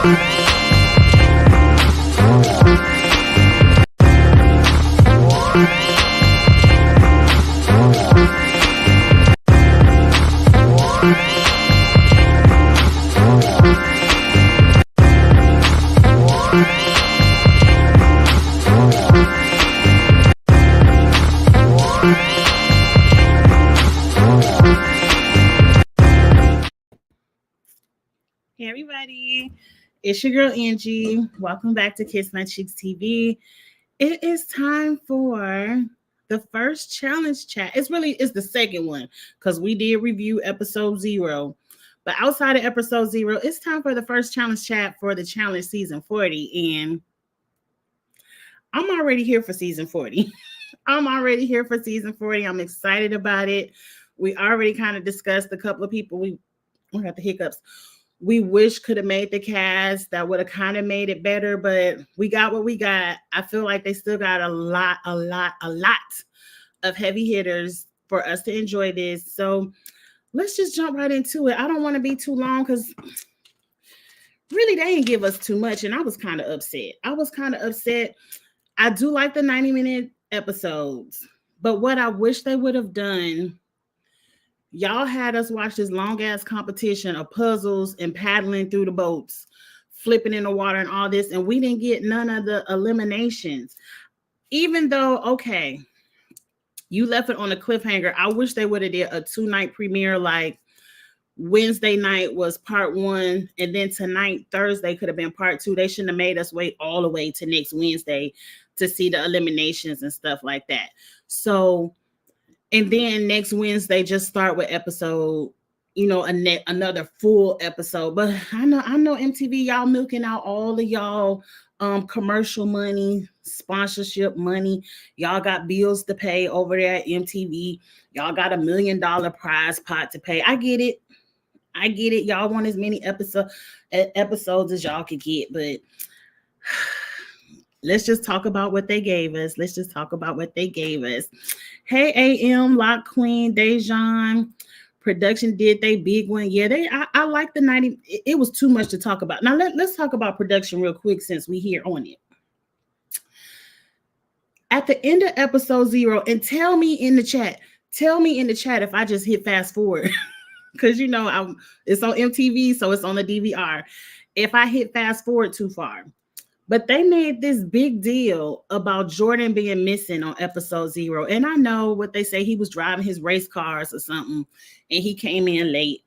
Hey everybody, it's your girl Angie. Welcome back to Kiss My Cheeks TV. It is time for the first challenge chat. It's the second one because we did review episode 0. But outside of episode 0, it's time for the first challenge chat for the challenge season 40. And I'm already here for season 40. I'm excited about it. We already kind of discussed a couple of people. We got the hiccups. We wish could have made the cast that would have kind of made it better, but we got what we got. I feel like they still got a lot of heavy hitters for us to enjoy this. So let's just jump right into it. I don't want to be too long because really they didn't give us too much, and I was kind of upset. I do like the 90-minute episodes, but what I wish they would have done, y'all had us watch this long-ass competition of puzzles and paddling through the boats, flipping in the water and all this, and we didn't get none of the eliminations. Even though, okay, you left it on a cliffhanger, I wish they would have did a 2-night premiere, like Wednesday night was part 1, and then tonight, Thursday, could have been part 2. They shouldn't have made us wait all the way to next Wednesday to see the eliminations and stuff like that. So, and then next Wednesday, just start with episode, another full episode. But I know MTV, y'all milking out all of y'all commercial money, sponsorship money. Y'all got bills to pay over there at MTV. Y'all got $1 million prize pot to pay. I get it. Y'all want as many episodes as y'all could get, but let's just talk about what they gave us. Hey, AM, Lock Queen, Dejan, production did they big one. Yeah, I like the 90. It was too much to talk about. Now let's talk about production real quick since we here on it. At the end of episode 0, and tell me in the chat if I just hit fast forward. Because it's on MTV, so it's on the DVR. If I hit fast forward too far. But they made this big deal about Jordan being missing on episode 0. And I know what they say, he was driving his race cars or something, and he came in late.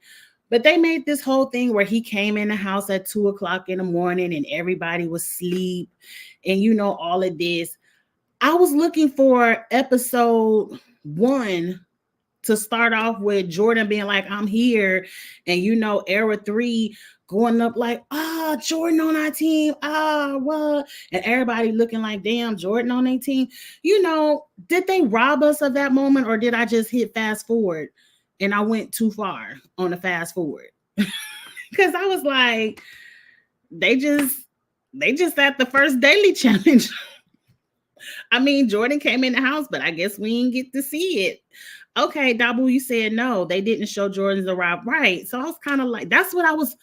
But they made this whole thing where he came in the house at 2:00 in the morning and everybody was asleep. And all of this. I was looking for episode 1 to start off with Jordan being like, I'm here. And era 3 going up like, Jordan on our team. What? And everybody looking like, damn, Jordan on their team. Did they rob us of that moment, or did I just hit fast forward and I went too far on the fast forward? Because I was like, they just at the first daily challenge. I mean, Jordan came in the house, but I guess we didn't get to see it. Okay, Dabu, you said no, they didn't show Jordan's arrival. Right. So I was kind of like, that's what I was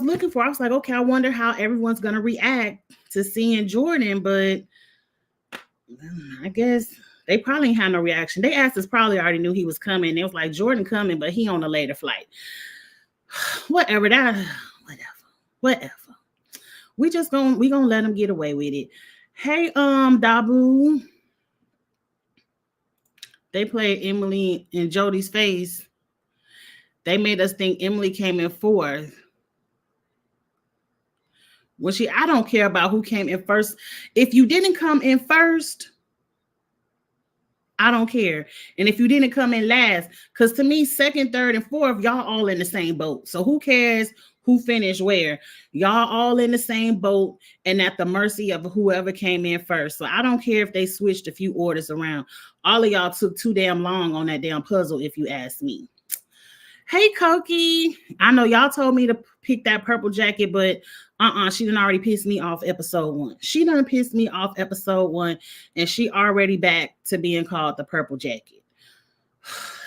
looking for. I was like, okay, I wonder how everyone's going to react to seeing Jordan, but I guess they probably had no reaction. They asked us, probably already knew he was coming. It was like, Jordan coming, but he on a later flight. Whatever. We gonna let him get away with it. Hey, Dabu. They played Emily in Jody's face. They made us think Emily came in 4th. I don't care about who came in first. If you didn't come in first, I don't care. And if you didn't come in last, because to me, 2nd, 3rd, and 4th, y'all all in the same boat. So who cares who finished where? Y'all all in the same boat and at the mercy of whoever came in first. So I don't care if they switched a few orders around. All of y'all took too damn long on that damn puzzle, if you ask me. Hey, Koki. I know y'all told me to pick that purple jacket, but she done already pissed me off episode 1. And she already back to being called the purple jacket.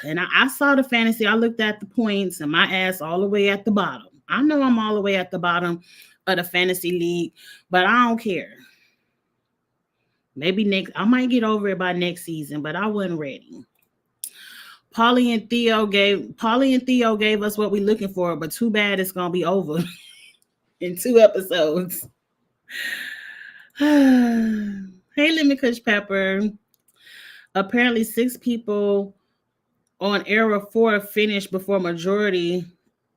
And I saw the fantasy. I looked at the points and my ass all the way at the bottom. I know I'm all the way at the bottom of the fantasy league, but I don't care. Maybe I might get over it by next season, but I wasn't ready. Polly and Theo gave us what we're looking for, but too bad it's gonna be over in 2 episodes. Hey, Lemon Kush Pepper. Apparently, 6 people on era 4 finished before majority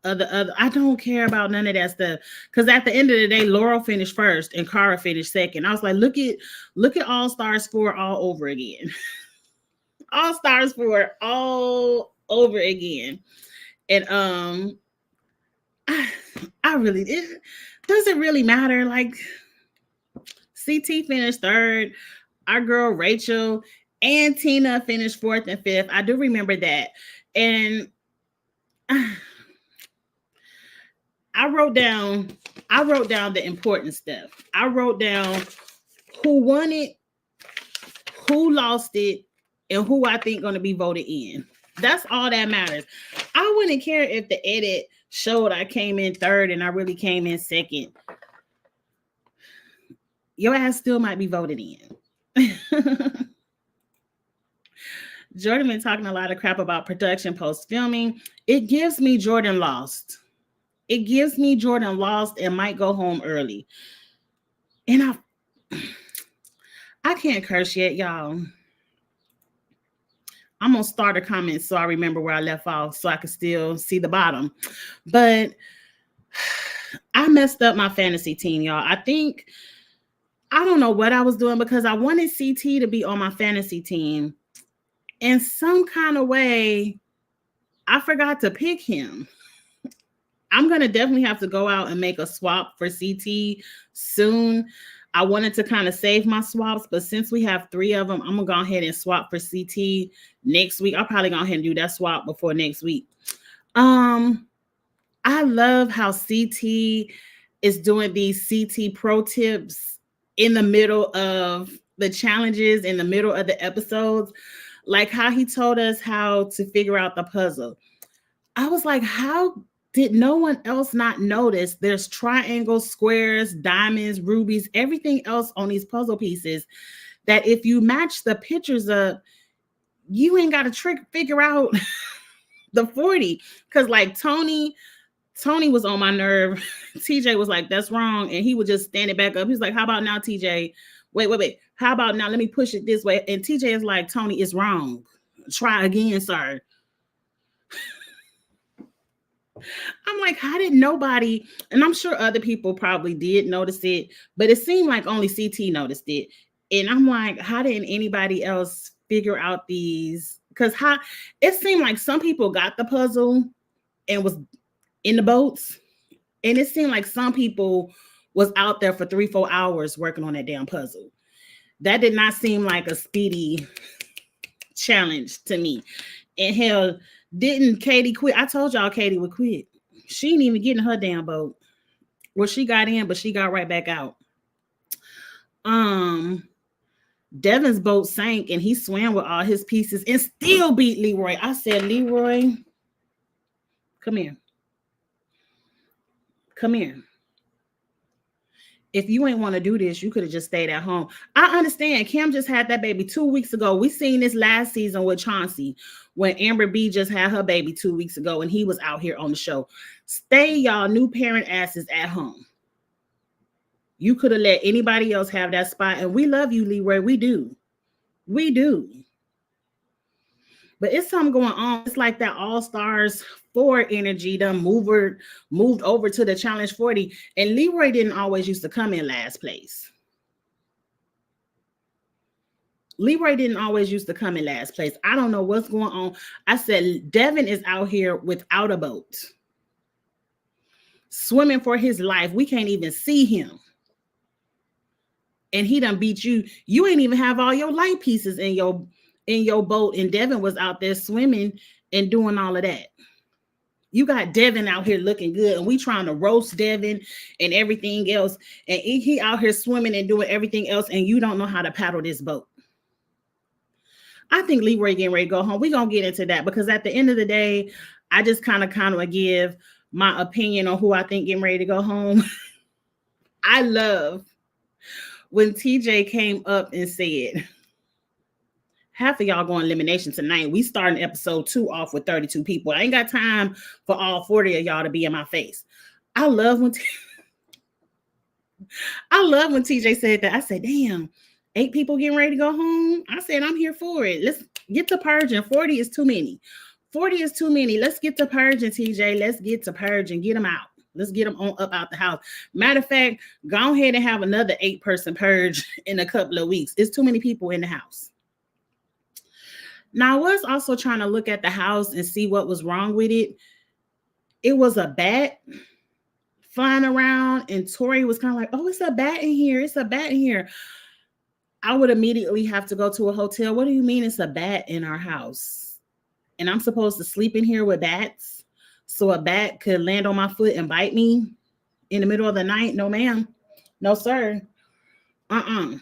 of the other. I don't care about none of that stuff because at the end of the day, Laurel finished first and Cara finished second. I was like, look at All Stars 4 all over again. All Stars 4 all over again. And I really, it doesn't really matter. Like, CT finished third. Our girl Rachel and Tina finished 4th and 5th. I do remember that. And I wrote down the important stuff. I wrote down who won it, who lost it, and who I think going to be voted in. That's all that matters. I wouldn't care if the edit showed I came in third and I really came in second. Your ass still might be voted in. Jordan been talking a lot of crap about production post filming. It gives me Jordan lost. It gives me Jordan lost and might go home early. And I can't curse yet, y'all. I'm going to start a comment so I remember where I left off so I can still see the bottom. But I messed up my fantasy team, y'all. I don't know what I was doing because I wanted CT to be on my fantasy team. In some kind of way, I forgot to pick him. I'm going to definitely have to go out and make a swap for CT soon. I wanted to kind of save my swaps, but since we have 3 of them, I'm going to go ahead and swap for CT next week. I'll probably go ahead and do that swap before next week. I love how CT is doing these CT pro tips in the middle of the challenges, in the middle of the episodes, like how he told us how to figure out the puzzle. I was like, how did no one else not notice there's triangles, squares, diamonds, rubies, everything else on these puzzle pieces that if you match the pictures up, you ain't got to figure out the 40. Because like Tony was on my nerve. TJ was like, that's wrong. And he would just stand it back up. He's like, how about now, TJ? Wait. How about now? Let me push it this way. And TJ is like, Tony, it's wrong. Try again, sir. I'm like, how did nobody, and I'm sure other people probably did notice it, but it seemed like only CT noticed it. And I'm like, how didn't anybody else figure out these? Because it seemed like some people got the puzzle and was in the boats. And it seemed like some people was out there for 3-4 hours working on that damn puzzle. That did not seem like a speedy challenge to me. And hell, didn't Katie quit? I told y'all Katie would quit. She didn't even get in her damn boat. Well, she got in, but she got right back out. Devin's boat sank and he swam with all his pieces and still beat Leroy. I said, Leroy, come here. Come here. If you ain't want to do this, you could have just stayed at home. I understand. Kim just had that baby 2 weeks ago. We seen this last season with Chauncey when Amber B just had her baby 2 weeks ago and he was out here on the show. Stay y'all new parent asses at home. You could have let anybody else have that spot. And we love you, Leroy. We do. We do. But it's something going on. It's like that All Stars 4 energy done moved over to the Challenge 40. And Leroy didn't always used to come in last place. Leroy didn't always used to come in last place. I don't know what's going on. I said, Devin is out here without a boat. Swimming for his life. We can't even see him. And he done beat you. You ain't even have all your light pieces in your boat. And Devin was out there swimming and doing all of that. You got Devin out here looking good. And we trying to roast Devin and everything else. And he out here swimming and doing everything else. And you don't know how to paddle this boat. I think Leroy getting ready to go home. We're going to get into that because at the end of the day, I just kind of give my opinion on who I think getting ready to go home. I love when TJ came up and said, half of y'all going elimination tonight. We starting episode 2 off with 32 people. I ain't got time for all 40 of y'all to be in my face. I love when TJ said that. I said, damn, 8 people getting ready to go home. I said, I'm here for it. Let's get to purging. 40 is too many. 40 is too many. Let's get to purging, TJ. Let's get to purging. Get them out. Let's get them on up out the house. Matter of fact, go ahead and have another 8-person purge in a couple of weeks. It's too many people in the house. Now, I was also trying to look at the house and see what was wrong with it. It was a bat flying around, and Tori was kind of like, oh, it's a bat in here. It's a bat in here. I would immediately have to go to a hotel. What do you mean it's a bat in our house? And I'm supposed to sleep in here with bats? So a bat could land on my foot and bite me in the middle of the night? No, ma'am. No, sir. And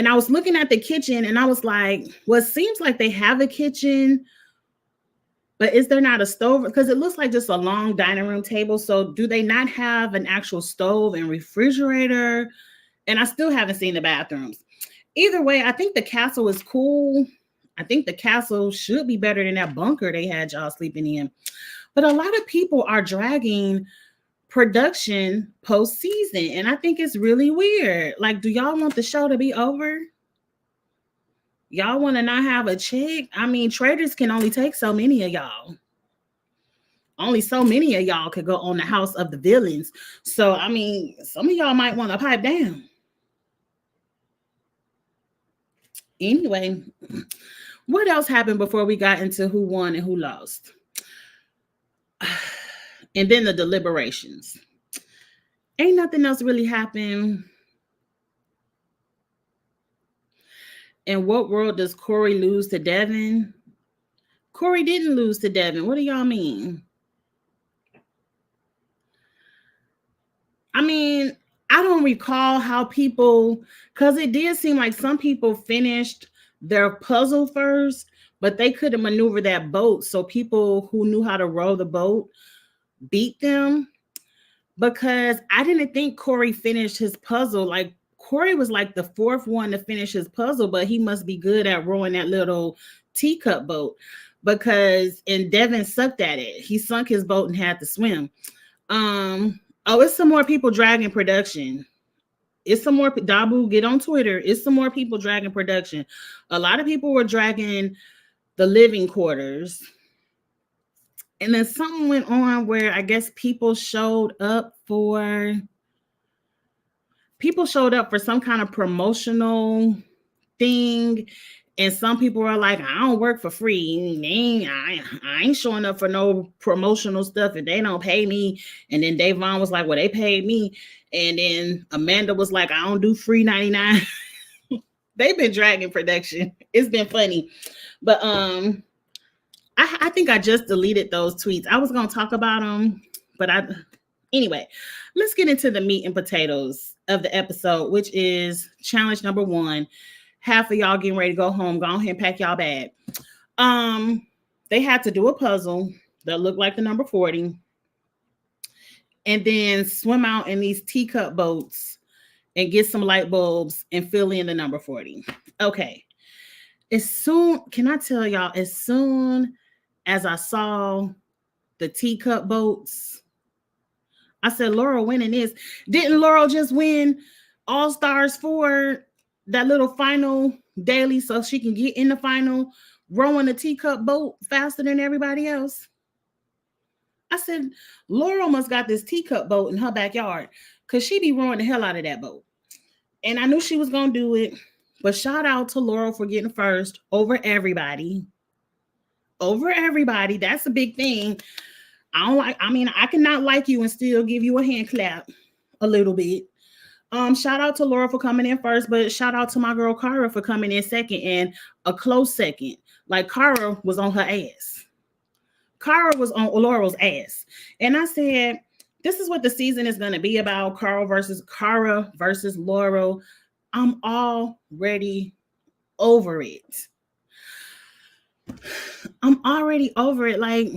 I was looking at the kitchen and I was like, well, it seems like they have a kitchen, but is there not a stove? Because it looks like just a long dining room table. So do they not have an actual stove and refrigerator? And I still haven't seen the bathrooms. Either way, I think the castle is cool. I think the castle should be better than that bunker they had y'all sleeping in. But a lot of people are dragging production post-season, and I think it's really weird. Like, do y'all want the show to be over? Y'all want to not have a chick? I mean, traders can only take so many of y'all. Only so many of y'all could go on the House of the Villains. So, I mean, some of y'all might want to pipe down. Anyway, what else happened before we got into who won and who lost? And then the deliberations. Ain't nothing else really happened. In what world does Corey lose to Devin? Corey didn't lose to Devin. What do y'all mean? I mean, I don't recall how people, because it did seem like some people finished their puzzle first, but they couldn't maneuver that boat. So people who knew how to row the boat beat them, because I didn't think Corey finished his puzzle. Like, Corey was like the 4th one to finish his puzzle, but he must be good at rowing that little teacup boat, because and Devin sucked at it. He sunk his boat and had to swim. Oh, it's some more people dragging production. It's some more, Dabu, get on Twitter. It's some more people dragging production. A lot of people were dragging the living quarters. And then something went on where I guess people showed up for some kind of promotional thing. And some people were like, I don't work for free. I ain't showing up for no promotional stuff if they don't pay me. And then Davon was like, well, they paid me. And then Amanda was like, I don't do free 99. They've been dragging production. It's been funny. But I think I just deleted those tweets. I was going to talk about them, but anyway, let's get into the meat and potatoes of the episode, which is challenge number 1. Half of y'all getting ready to go home. Go ahead and pack y'all bag. They had to do a puzzle that looked like the number 40, and then swim out in these teacup boats and get some light bulbs and fill in the number 40. Okay. Can I tell y'all, as soon as I saw the teacup boats, I said, Laurel winning this. Didn't Laurel just win All Stars for that little final daily so she can get in the final rowing a teacup boat faster than everybody else? I said, Laurel must got this teacup boat in her backyard, because she be rowing the hell out of that boat. And I knew she was going to do it. But shout out to Laurel for getting first over everybody. Over everybody. That's a big thing. I cannot like you and still give you a hand clap a little bit. Shout out to Laura for coming in first, but shout out to my girl Cara for coming in second, and a close second. Like, Cara was on her ass. Cara was on Laurel's ass. And I said, this is what the season is going to be about. Cara versus Laurel. I'm already over it. I'm already over it. Like,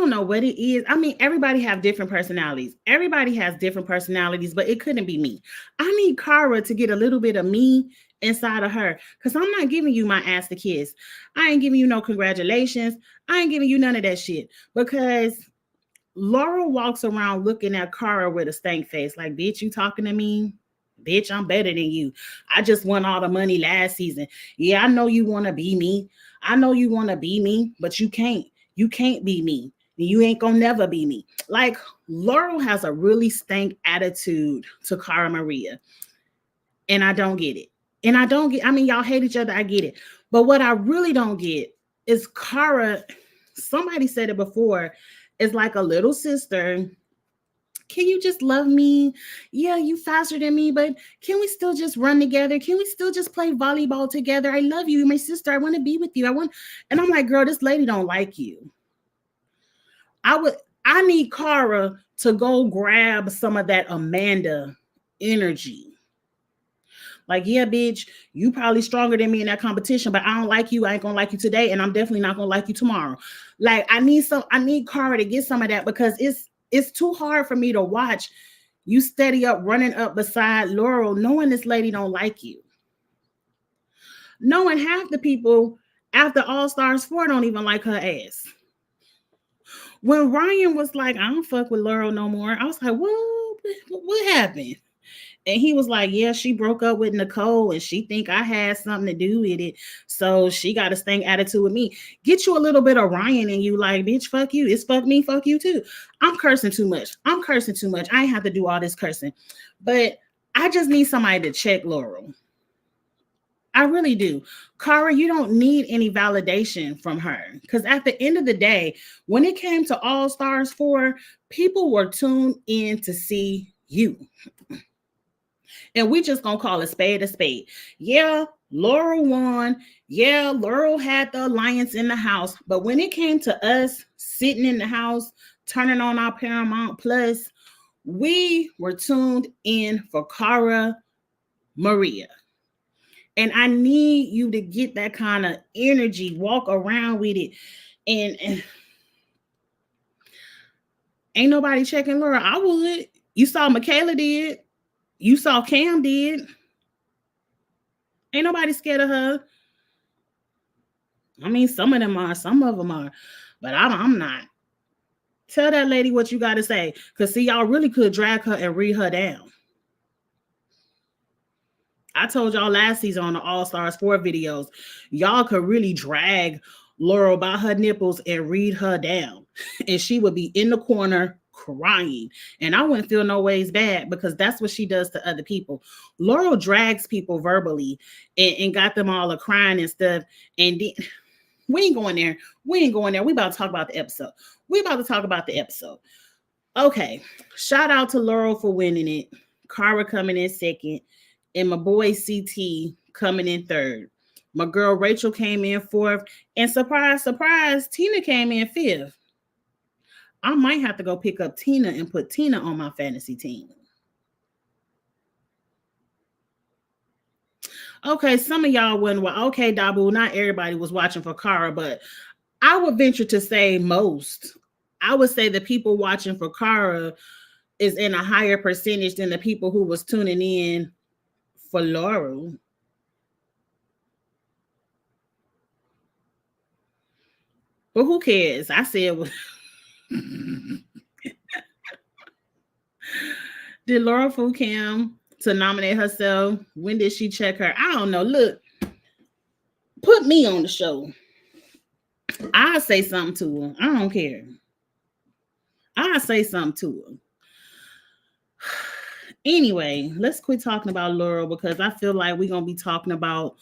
don't know what it is. I mean, everybody have different personalities. Everybody has different personalities, but it couldn't be me. I need Kara to get a little bit of me inside of her, because I'm not giving you my ass to kiss. I ain't giving you no congratulations. I ain't giving you none of that shit, because Laurel walks around looking at Kara with a stank face like, bitch, you talking to me? Bitch, I'm better than you. I just won all the money last season. Yeah, I know you want to be me. I know you want to be me, but you can't. You can't be me. You ain't gonna never be me. Like, Laurel has a really stank attitude to Cara Maria. And I don't get it. And I don't get, I mean, y'all hate each other. I get it. But what I really don't get is Cara, somebody said it before, is like a little sister. Can you just love me? Yeah, you faster than me, but can we still just run together? Can we still just play volleyball together? I love you, my sister. I want to be with you. And I'm like, girl, this lady don't like you. I need Cara to go grab some of that Amanda energy. Like, yeah, bitch, you probably stronger than me in that competition, but I don't like you. I ain't gonna like you today, and I'm definitely not gonna like you tomorrow. Like, I need Cara to get some of that, because it's too hard for me to watch you steady up running up beside Laurel, knowing this lady don't like you. Knowing half the people after All Stars 4 don't even like her ass. When Ryan was like, I don't fuck with Laurel no more, I was like, what happened? And he was like, yeah, she broke up with Nicole and she think I had something to do with it. So she got a stank attitude with me. Get you a little bit of Ryan in you, like, bitch, fuck you. It's fuck me, fuck you too. I'm cursing too much. I ain't have to do all this cursing. But I just need somebody to check Laurel. I really do. Cara, you don't need any validation from her. Because at the end of the day, when it came to All Stars 4, people were tuned in to see you. And we just gonna call a spade a spade. Yeah, Laurel won. Yeah, Laurel had the alliance in the house. But when it came to us sitting in the house, turning on our Paramount Plus, we were tuned in for Cara Maria. And I need you to get that kind of energy, walk around with it. And ain't nobody checking Laura. I would. You saw Michaela did. You saw Cam did. Ain't nobody scared of her. I mean, some of them are, but I'm not. Tell that lady what you got to say. Because, see, y'all really could drag her and read her down. I told y'all last season on the All Stars 4 videos, y'all could really drag Laurel by her nipples and read her down. And she would be in the corner crying. And I wouldn't feel no ways bad, because that's what she does to other people. Laurel drags people verbally and got them all a crying and stuff. And then, we ain't going there. We about to talk about the episode. Okay. Shout out to Laurel for winning it. Cara coming in second. And my boy CT coming in third. My girl Rachel came in fourth. And surprise, surprise, Tina came in fifth. I might have to go pick up Tina and put Tina on my fantasy team. Okay, some of y'all wouldn't. Well, okay, Dabu, not everybody was watching for Cara, but I would venture to say most. I would say the people watching for Cara is in a higher percentage than the people who was tuning in for Laurel. But who cares? I said, did Laurel fool Cam to nominate herself? When did she check her? I don't know. Look, put me on the show. I'll say something to her. I don't care. I'll say something to her. Anyway, let's quit talking about Laurel, because I feel like we're going to be talking about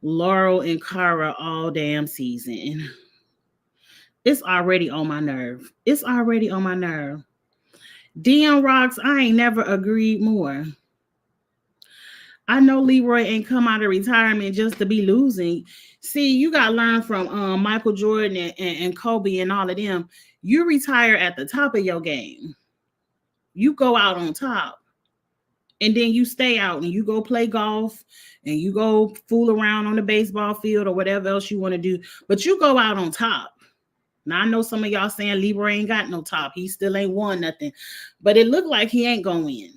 Laurel and Cara all damn season. It's already on my nerve. Dion rocks. I ain't never agreed more. I know Leroy ain't come out of retirement just to be losing. See, you got to learn from Michael Jordan and Kobe and all of them. You retire at the top of your game. You go out on top. And then you stay out and you go play golf and you go fool around on the baseball field or whatever else you want to do. But you go out on top. Now I know some of y'all saying Leroy ain't got no top. He still ain't won nothing. But it looked like he ain't gonna win.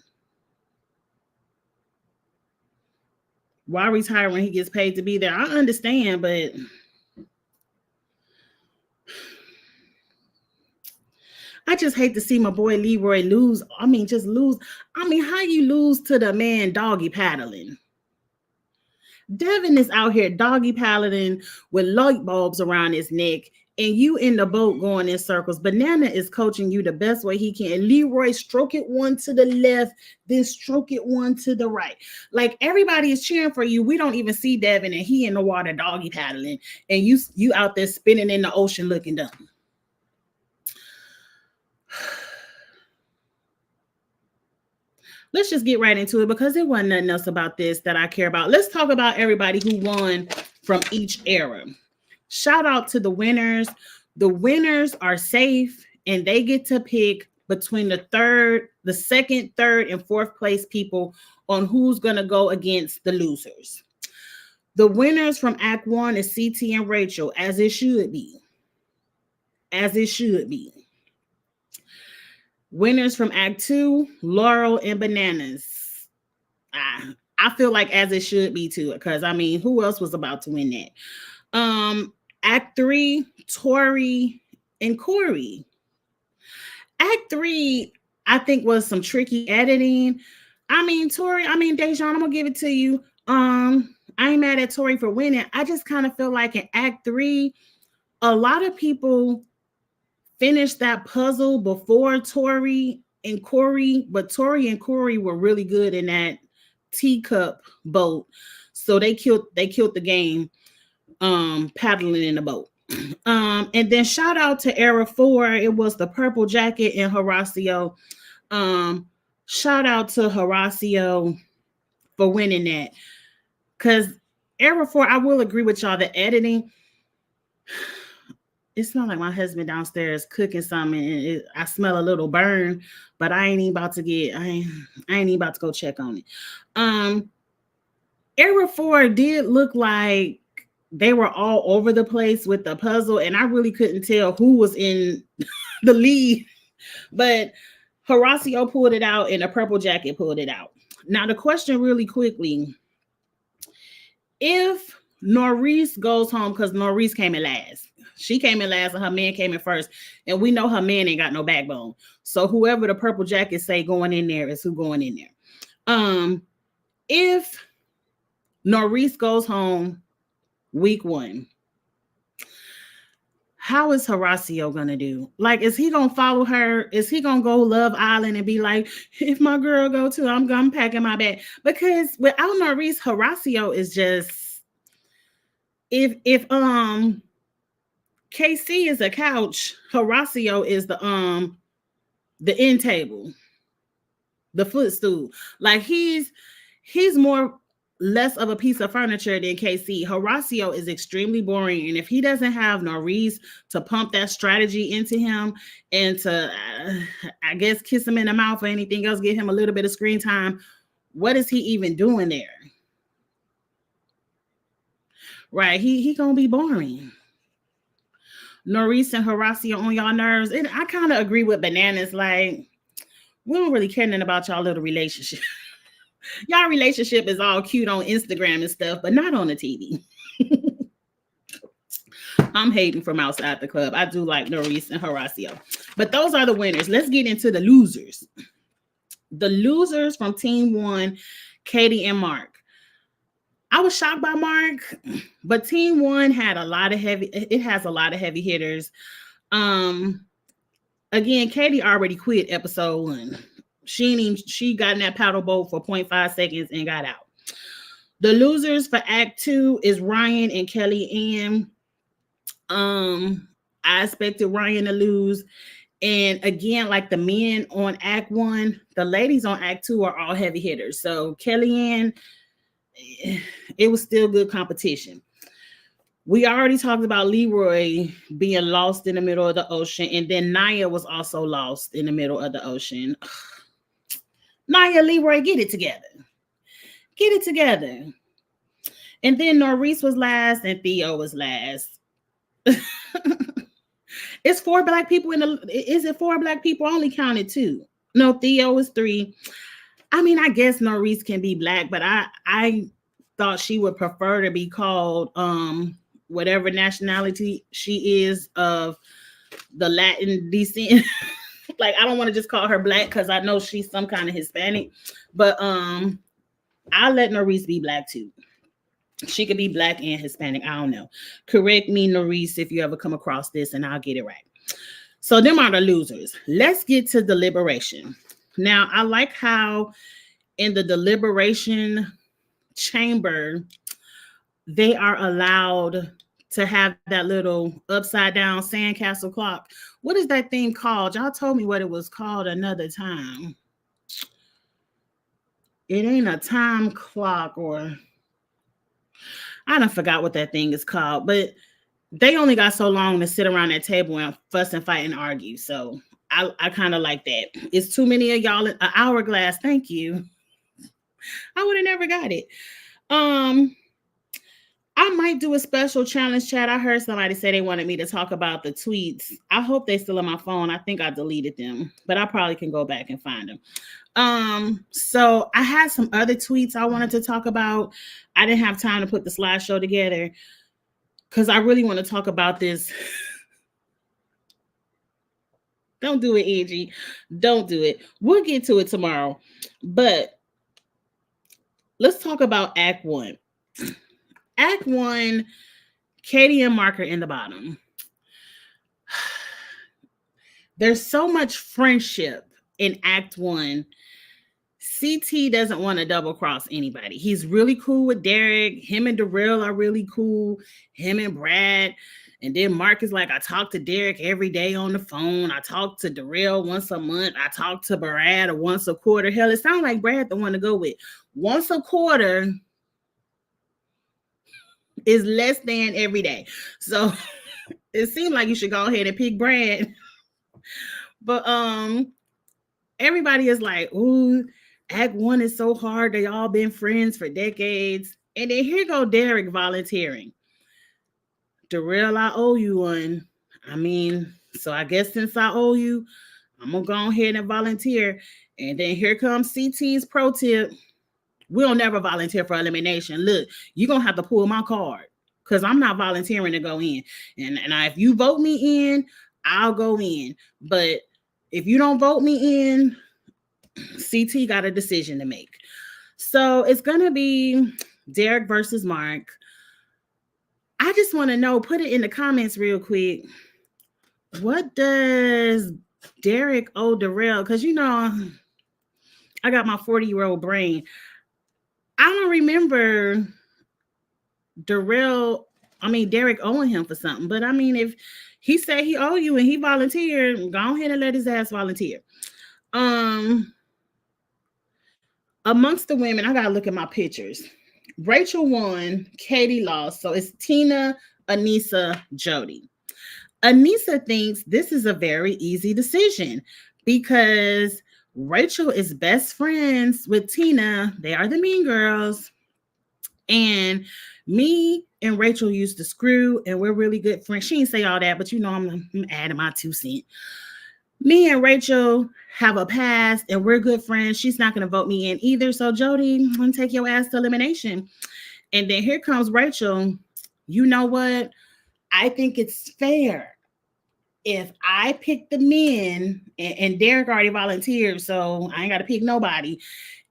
Why retire when he gets paid to be there? I understand, but I just hate to see my boy Leroy lose. I mean, just lose. I mean, how you lose to the man doggy paddling? Devin is out here doggy paddling with light bulbs around his neck, and you in the boat going in circles. Banana is coaching you the best way he can. Leroy, stroke it one to the left, then stroke it one to the right. Like everybody is cheering for you. We don't even see Devin, and he in the water doggy paddling, and you out there spinning in the ocean looking dumb. Let's just get right into it because there wasn't nothing else about this that I care about. Let's talk about everybody who won from each era. Shout out to the winners. The winners are safe and they get to pick between the second, third, and fourth place people on who's going to go against the losers. The winners from Act 1 is CT and Rachel, as it should be. As it should be. Winners from Act 2, Laurel and Bananas. I feel like as it should be too, because I mean, who else was about to win that? Act 3, Tori and Corey. Act 3, I think was some tricky editing. I mean, Tori, Dejan, I'm gonna give it to you. I ain't mad at Tori for winning. I just kind of feel like in Act 3, a lot of people finished that puzzle before Tori and Corey, but Tori and Corey were really good in that teacup boat, so they killed the game paddling in the boat. And then shout out to Era 4. It was the Purple Jacket and Horacio. Shout out to Horacio for winning that, because Era 4, I will agree with y'all, the editing, it smells like my husband downstairs cooking something, and I smell a little burn, but I ain't even about to go check on it. Era 4 did look like they were all over the place with the puzzle, and I really couldn't tell who was in the lead, but Horacio pulled it out and the Purple Jacket pulled it out. Now the question really quickly, if Norris goes home, because Norris came in last. She came in last and her man came in first. And we know her man ain't got no backbone. So whoever the Purple Jacket say going in there is who going in there. If Norris goes home week 1, how is Horacio going to do? Like, is he going to follow her? Is he going to go Love Island and be like, if my girl go too, I'm packing my bag? Because without Norris, Horacio is just, if KC is a couch, Horacio is the end table, the footstool. Like he's less of a piece of furniture than KC. Horacio is extremely boring, and if he doesn't have Norris to pump that strategy into him and to, I guess, kiss him in the mouth or anything else, give him a little bit of screen time, what is he even doing there? Right, he gonna be boring. Norris and Horacio on y'all nerves. And I kind of agree with Bananas. Like, we don't really care nothing about y'all little relationship. Y'all relationship is all cute on Instagram and stuff, but not on the TV. I'm hating from outside the club. I do like Norris and Horacio. But those are the winners. Let's get into the losers. The losers from Team 1, Katie and Mark. I was shocked by Mark, but Team 1 had a lot of heavy hitters. Again, Katie already quit episode 1. She got in that paddle boat for 0.5 seconds and got out. The losers for Act 2 is Ryan and Kelly Ann. I expected Ryan to lose. And again, like the men on Act 1, the ladies on Act 2 are all heavy hitters. So Kelly Ann, it was still good competition. We already talked about Leroy being lost in the middle of the ocean, and then Naya was also lost in the middle of the ocean. Naya, Leroy, get it together. Get it together. And then Norris was last and Theo was last. It's 4 black people in the. Is it 4 black people? I only counted 2. No, Theo is 3. I mean, I guess Norris can be black, but I thought she would prefer to be called whatever nationality she is of the Latin descent. Like, I don't want to just call her black because I know she's some kind of Hispanic, but I'll let Norris be black too. She could be black and Hispanic. I don't know. Correct me, Norris, if you ever come across this, and I'll get it right. So them are the losers. Let's get to deliberation. Now, I like how in the deliberation chamber, they are allowed to have that little upside down sandcastle clock. What is that thing called? Y'all told me what it was called another time. It ain't a time clock, or I done forgot what that thing is called, but they only got so long to sit around that table and fuss and fight and argue. So I kind of like that. It's too many of y'all. An hourglass. Thank you. I would have never got it. I might do a special challenge chat. I heard somebody say they wanted me to talk about the tweets. I hope they still on my phone. I think I deleted them, but I probably can go back and find them. So I had some other tweets I wanted to talk about. I didn't have time to put the slideshow together because I really want to talk about this. Don't do it, Angie. Don't do it. We'll get to it tomorrow. But let's talk about Act 1. Act 1, Katie and Mark are in the bottom. There's so much friendship in Act 1. CT doesn't want to double cross anybody. He's really cool with Derek. Him and Darrell are really cool. Him and Brad. And then Mark is like, I talk to Derek every day on the phone. I talk to Darrell once a month. I talk to Brad once a quarter. Hell, it sounds like Brad the one to go with. Once a quarter is less than every day. So it seemed like you should go ahead and pick Brad. But everybody is like, ooh, Act 1 is so hard. They all been friends for decades. And then here go Derek volunteering. Darrell, I owe you one. I mean, so I guess since I owe you, I'm going to go ahead and volunteer. And then here comes CT's pro tip. We'll never volunteer for elimination. Look, you're going to have to pull my card because I'm not volunteering to go in. And if you vote me in, I'll go in. But if you don't vote me in, CT got a decision to make. So it's going to be Derek versus Mark. I just want to know, put it in the comments real quick. What does Derek owe Darrell? Because, you know, I got my 40-year-old brain. I don't remember Derek owing him for something. But, I mean, if he said he owe you and he volunteered, go ahead and let his ass volunteer. Amongst the women, I got to look at my pictures. Rachel won, Katie lost. So it's Tina, Anissa, Jody. Anissa thinks this is a very easy decision because Rachel is best friends with Tina. They are the mean girls. And me and Rachel used to screw, and we're really good friends. She didn't say all that, but you know, I'm adding my 2 cents. Me and Rachel have a past and we're good friends. She's not going to vote me in either. So Jody, I'm going to take your ass to elimination. And then here comes Rachel. You know what? I think it's fair if I pick the men, and Derek already volunteered, so I ain't got to pick nobody.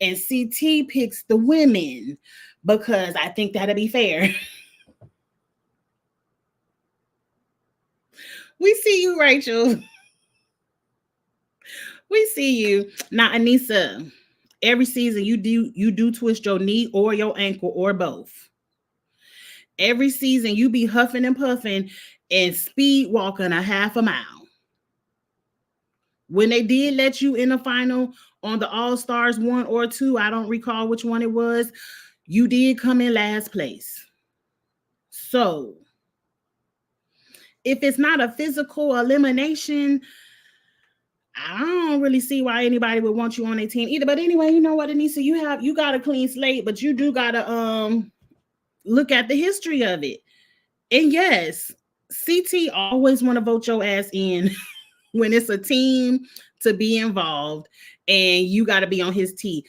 And CT picks the women because I think that'll be fair. We see you, Rachel. We see you. Now, Anissa, every season you do twist your knee or your ankle or both. Every season you be huffing and puffing and speed walking a half a mile. When they did let you in the final on the All-Stars 1 or 2, I don't recall which one it was, you did come in last place. So if it's not a physical elimination, I don't really see why anybody would want you on their team either. But anyway, you know what, Anissa, you got a clean slate, but you do gotta look at the history of it. And yes, CT always want to vote your ass in when it's a team to be involved and you got to be on his team.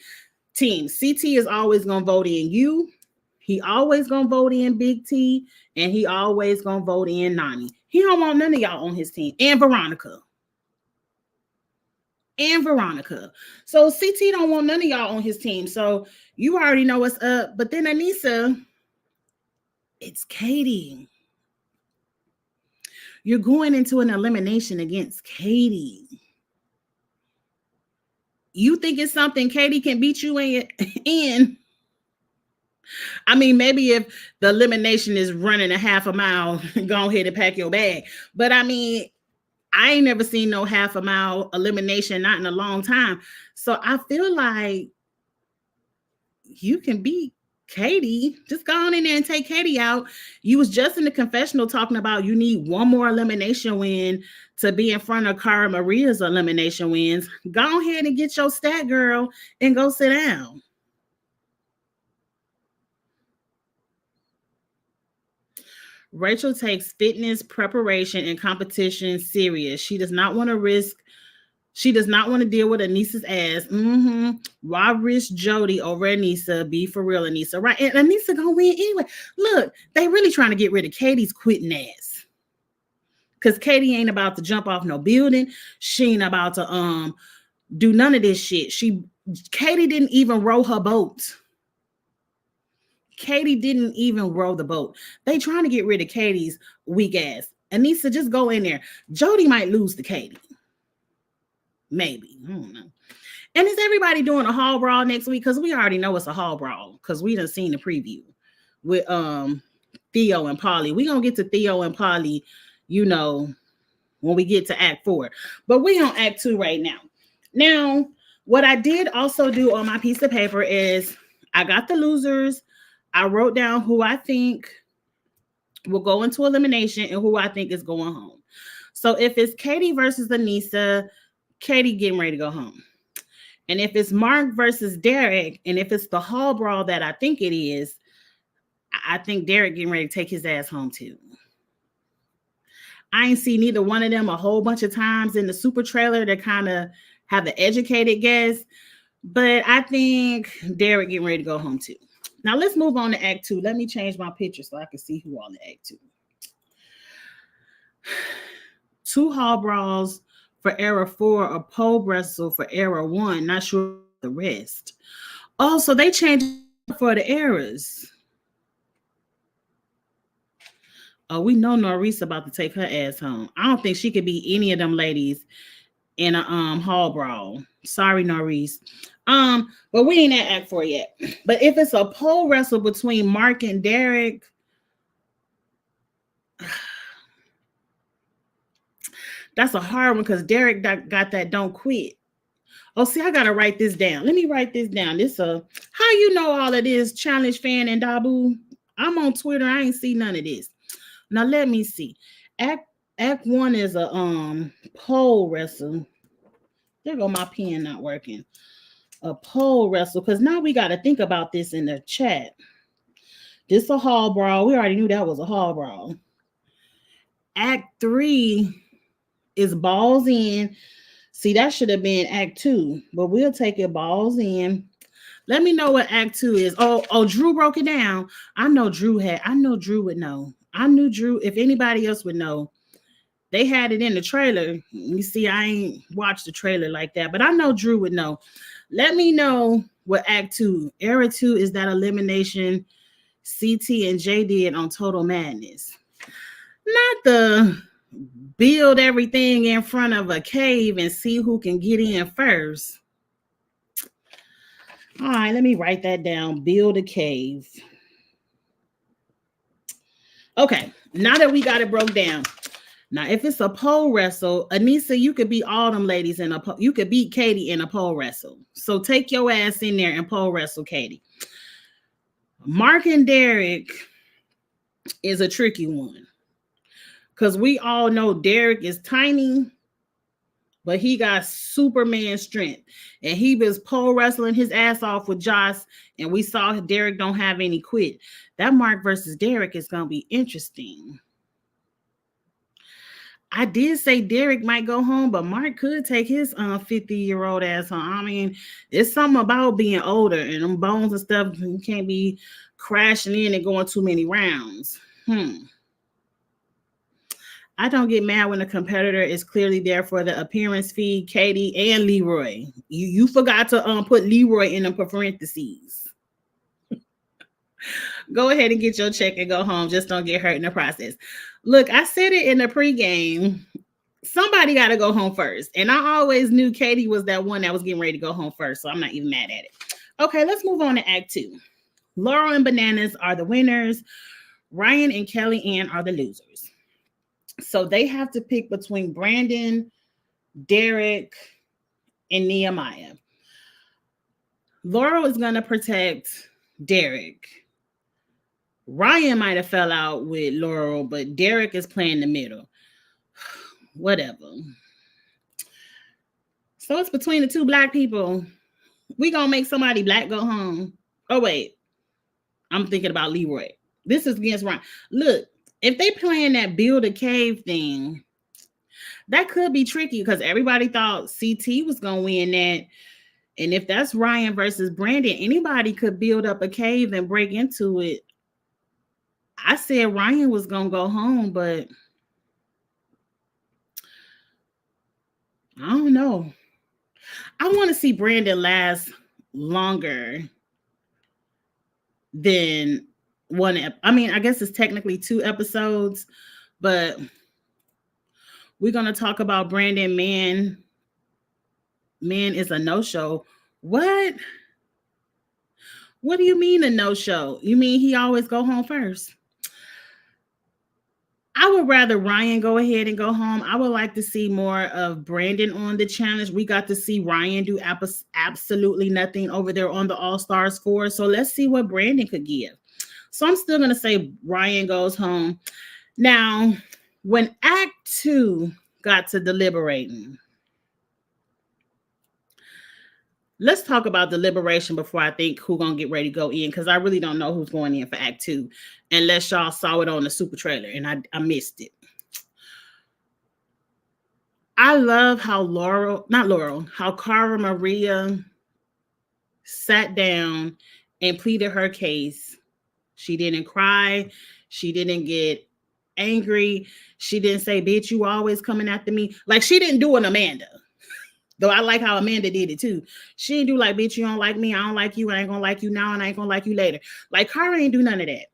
CT is always going to vote in you. He always going to vote in Big T, and he always going to vote in Nani. He don't want none of y'all on his team. And Veronica. So CT don't want none of y'all on his team. So you already know what's up. But then Anissa, it's Katie. You're going into an elimination against Katie. You think it's something Katie can beat you in? I mean, maybe if the elimination is running a half a mile, go ahead and pack your bag. But I mean, I ain't never seen no half a mile elimination, not in a long time. So I feel like you can beat Katie. Just go on in there and take Katie out. You was just in the confessional talking about you need one more elimination win to be in front of Cara Maria's elimination wins. Go ahead and get your stat, girl, and go sit down. Rachel takes fitness, preparation, and competition serious. She does not want to deal with Anissa's ass. Why risk Jody over Anissa? Be for real, Anissa. Right? And Anissa gonna win anyway. Look, they really trying to get rid of Katie's quitting ass. Because Katie ain't about to jump off no building. She ain't about to do none of this shit. Katie didn't even row her boat. Katie didn't even row the boat. They trying to get rid of Katie's weak ass. Anissa, just go in there. Jody might lose to Katie. Maybe. I don't know. And is everybody doing a hall brawl next week? Because we already know it's a hall brawl. Because we done seen the preview with Theo and Polly. We're going to get to Theo and Polly, when we get to Act 4. But we on Act 2 right now. Now, what I did also do on my piece of paper is I got the losers. I wrote down who I think will go into elimination and who I think is going home. So if it's Katie versus Anissa, Katie getting ready to go home. And if it's Mark versus Derek, and if it's the hall brawl that I think it is, I think Derek getting ready to take his ass home too. I ain't seen neither one of them a whole bunch of times in the super trailer to kind of have the educated guess, but I think Derek getting ready to go home too. Now let's move on to Act 2. Let me change my picture so I can see who all in Act 2. 2 hall brawls for era 4, a pole wrestle for era 1. Not sure the rest. Oh, so they changed for the eras. Oh, we know Norris about to take her ass home. I don't think she could be any of them ladies in a hall brawl. Sorry, Norris. But we ain't at Act 4 yet. But if it's a pole wrestle between Mark and Derek, that's a hard one because Derek got that don't quit. Oh, see, I gotta write this down. Let me write this down. How you know all of this, Challenge Fan and Dabu? I'm on Twitter. I ain't see none of this. Now let me see. Act 1 is a pole wrestle. There go my pen not working. A pole wrestle, because now we got to think about this in the chat. This a hall brawl. We already knew that was a hall brawl. Act 3 is balls in. See, that should have been Act 2, but we'll take it balls in. Let me know what Act 2 is. Oh, Drew broke it down. I know Drew would know. I knew Drew, if anybody else would know. They had it in the trailer. You see, I ain't watched the trailer like that, but I know Drew would know. Let me know what Act 2. Era 2 is that elimination CT and J did on Total Madness. Not the build everything in front of a cave and see who can get in first. All right, let me write that down. Build a cave. Okay, now that we got it broke down. Now, if it's a pole wrestle, Anissa, you could beat all them ladies you could beat Katie in a pole wrestle. So take your ass in there and pole wrestle Katie. Mark and Derek is a tricky one. Because we all know Derek is tiny, but he got Superman strength. And he was pole wrestling his ass off with Josh, and we saw Derek don't have any quit. That Mark versus Derek is going to be interesting. I did say Derek might go home, but Mark could take his 50-year-old ass home. I mean, it's something about being older and them bones and stuff. You can't be crashing in and going too many rounds. I don't get mad when a competitor is clearly there for the appearance fee. Katie and Leroy. You forgot to put Leroy in the parentheses. Go ahead and get your check and go home. Just don't get hurt in the process. Look, I said it in the pregame. Somebody got to go home first. And I always knew Katie was that one that was getting ready to go home first. So I'm not even mad at it. Okay, let's move on to Act 2. Laurel and Bananas are the winners. Ryan and Kelly Ann are the losers. So they have to pick between Brandon, Derek, and Nehemiah. Laurel is going to protect Derek. Ryan might have fell out with Laurel, but Derek is playing the middle. Whatever. So it's between the two black people. We gonna make somebody black go home. Oh, wait. I'm thinking about Leroy. This is against Ryan. Look, if they playing that build a cave thing, that could be tricky because everybody thought CT was gonna win that. And if that's Ryan versus Brandon, anybody could build up a cave and break into it. I said Ryan was gonna go home, but I don't know. I want to see Brandon last longer than one. I mean, I guess it's technically 2 episodes, but we're gonna talk about Brandon. Man is a no-show. What? What do you mean a no-show? You mean he always go home first? I would rather Ryan go ahead and go home. I would like to see more of Brandon on the challenge. We got to see Ryan do absolutely nothing over there on the All-Stars 4. So let's see what Brandon could give. So I'm still going to say Ryan goes home. Now, when Act 2 got to deliberating, let's talk about deliberation before I think who's going to get ready to go in, because I really don't know who's going in for Act 2 unless y'all saw it on the super trailer and I missed it. I love how how Cara Maria sat down and pleaded her case. She didn't cry. She didn't get angry. She didn't say, bitch, you always coming after me. Like, she didn't do an Amanda. Though I like how Amanda did it too. She didn't do like, bitch, you don't like me. I don't like you. I ain't gonna like you now and I ain't gonna like you later. Like, Cara ain't do none of that.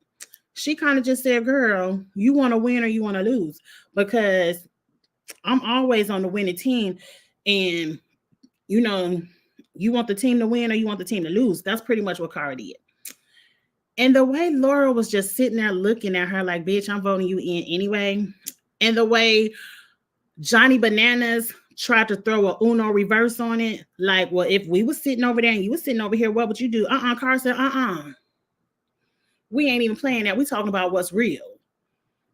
She kind of just said, girl, you want to win or you want to lose? Because I'm always on the winning team. And, you know, you want the team to win or you want the team to lose. That's pretty much what Cara did. And the way Laura was just sitting there looking at her like, bitch, I'm voting you in anyway. And the way Johnny Bananas tried to throw a Uno reverse on it. Like, well, if we were sitting over there and you were sitting over here, what would you do? Cara said, we ain't even playing that. We're talking about what's real.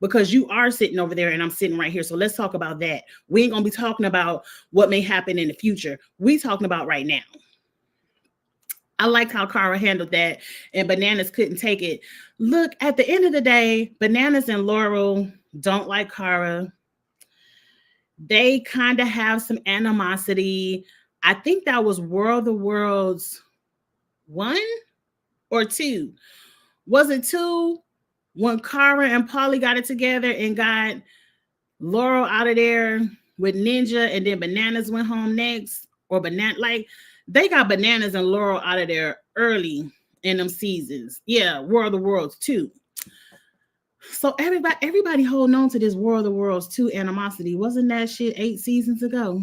Because you are sitting over there and I'm sitting right here. So let's talk about that. We ain't going to be talking about what may happen in the future. We talking about right now. I liked how Cara handled that and Bananas couldn't take it. Look, at the end of the day, Bananas and Laurel don't like Cara. They kind of have some animosity. I think that was World of Worlds 1 or 2. Was it 2 when Cara and Polly got it together and got Laurel out of there with Ninja and then Bananas went home next? Or like they got Bananas and Laurel out of there early in them seasons. Yeah, World of Worlds 2. So everybody holding on to this World of Worlds 2 animosity. Wasn't that shit 8 seasons ago?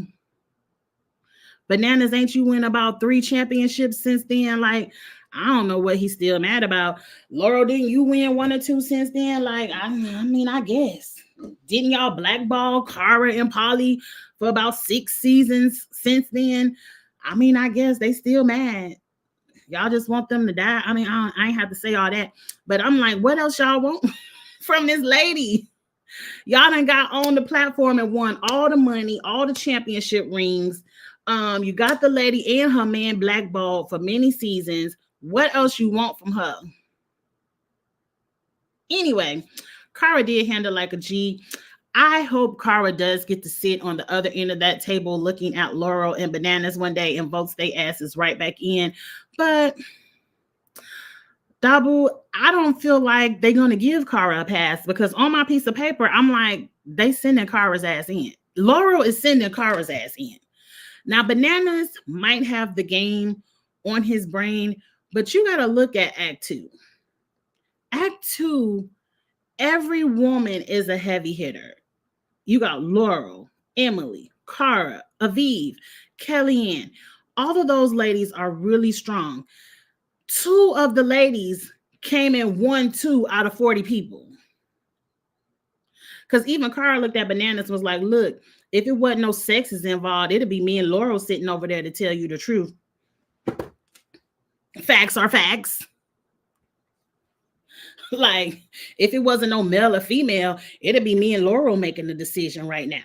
Bananas, ain't you win about 3 championships since then? Like, I don't know what he's still mad about. Laurel, didn't you win 1 or 2 since then? Like, I mean, I guess. Didn't y'all blackball Cara and Polly for about 6 seasons since then? I mean, I guess they still mad. Y'all just want them to die. I mean, I ain't have to say all that. But I'm like, what else y'all want from this lady? Y'all done got on the platform and won all the money, all the championship rings. You got the lady and her man blackballed for many seasons. What else you want from her? Anyway, Cara did handle like a G. I hope Cara does get to sit on the other end of that table looking at Laurel and Bananas one day and votes their asses right back in. But Dabu, I don't feel like they're going to give Cara a pass because on my piece of paper, I'm like, they sending Cara's ass in. Laurel is sending Cara's ass in. Now, Bananas might have the game on his brain, but you got to look at Act 2. Act 2, every woman is a heavy hitter. You got Laurel, Emily, Cara, Aviv, Kellyanne. All of those ladies are really strong. 2 of the ladies came in 1-2 out of 40 people. Because even Cara looked at Bananas and was like, look, if it wasn't no sexes involved, it'd be me and Laurel sitting over there to tell you the truth. Facts are facts. Like, if it wasn't no male or female, it'd be me and Laurel making the decision right now.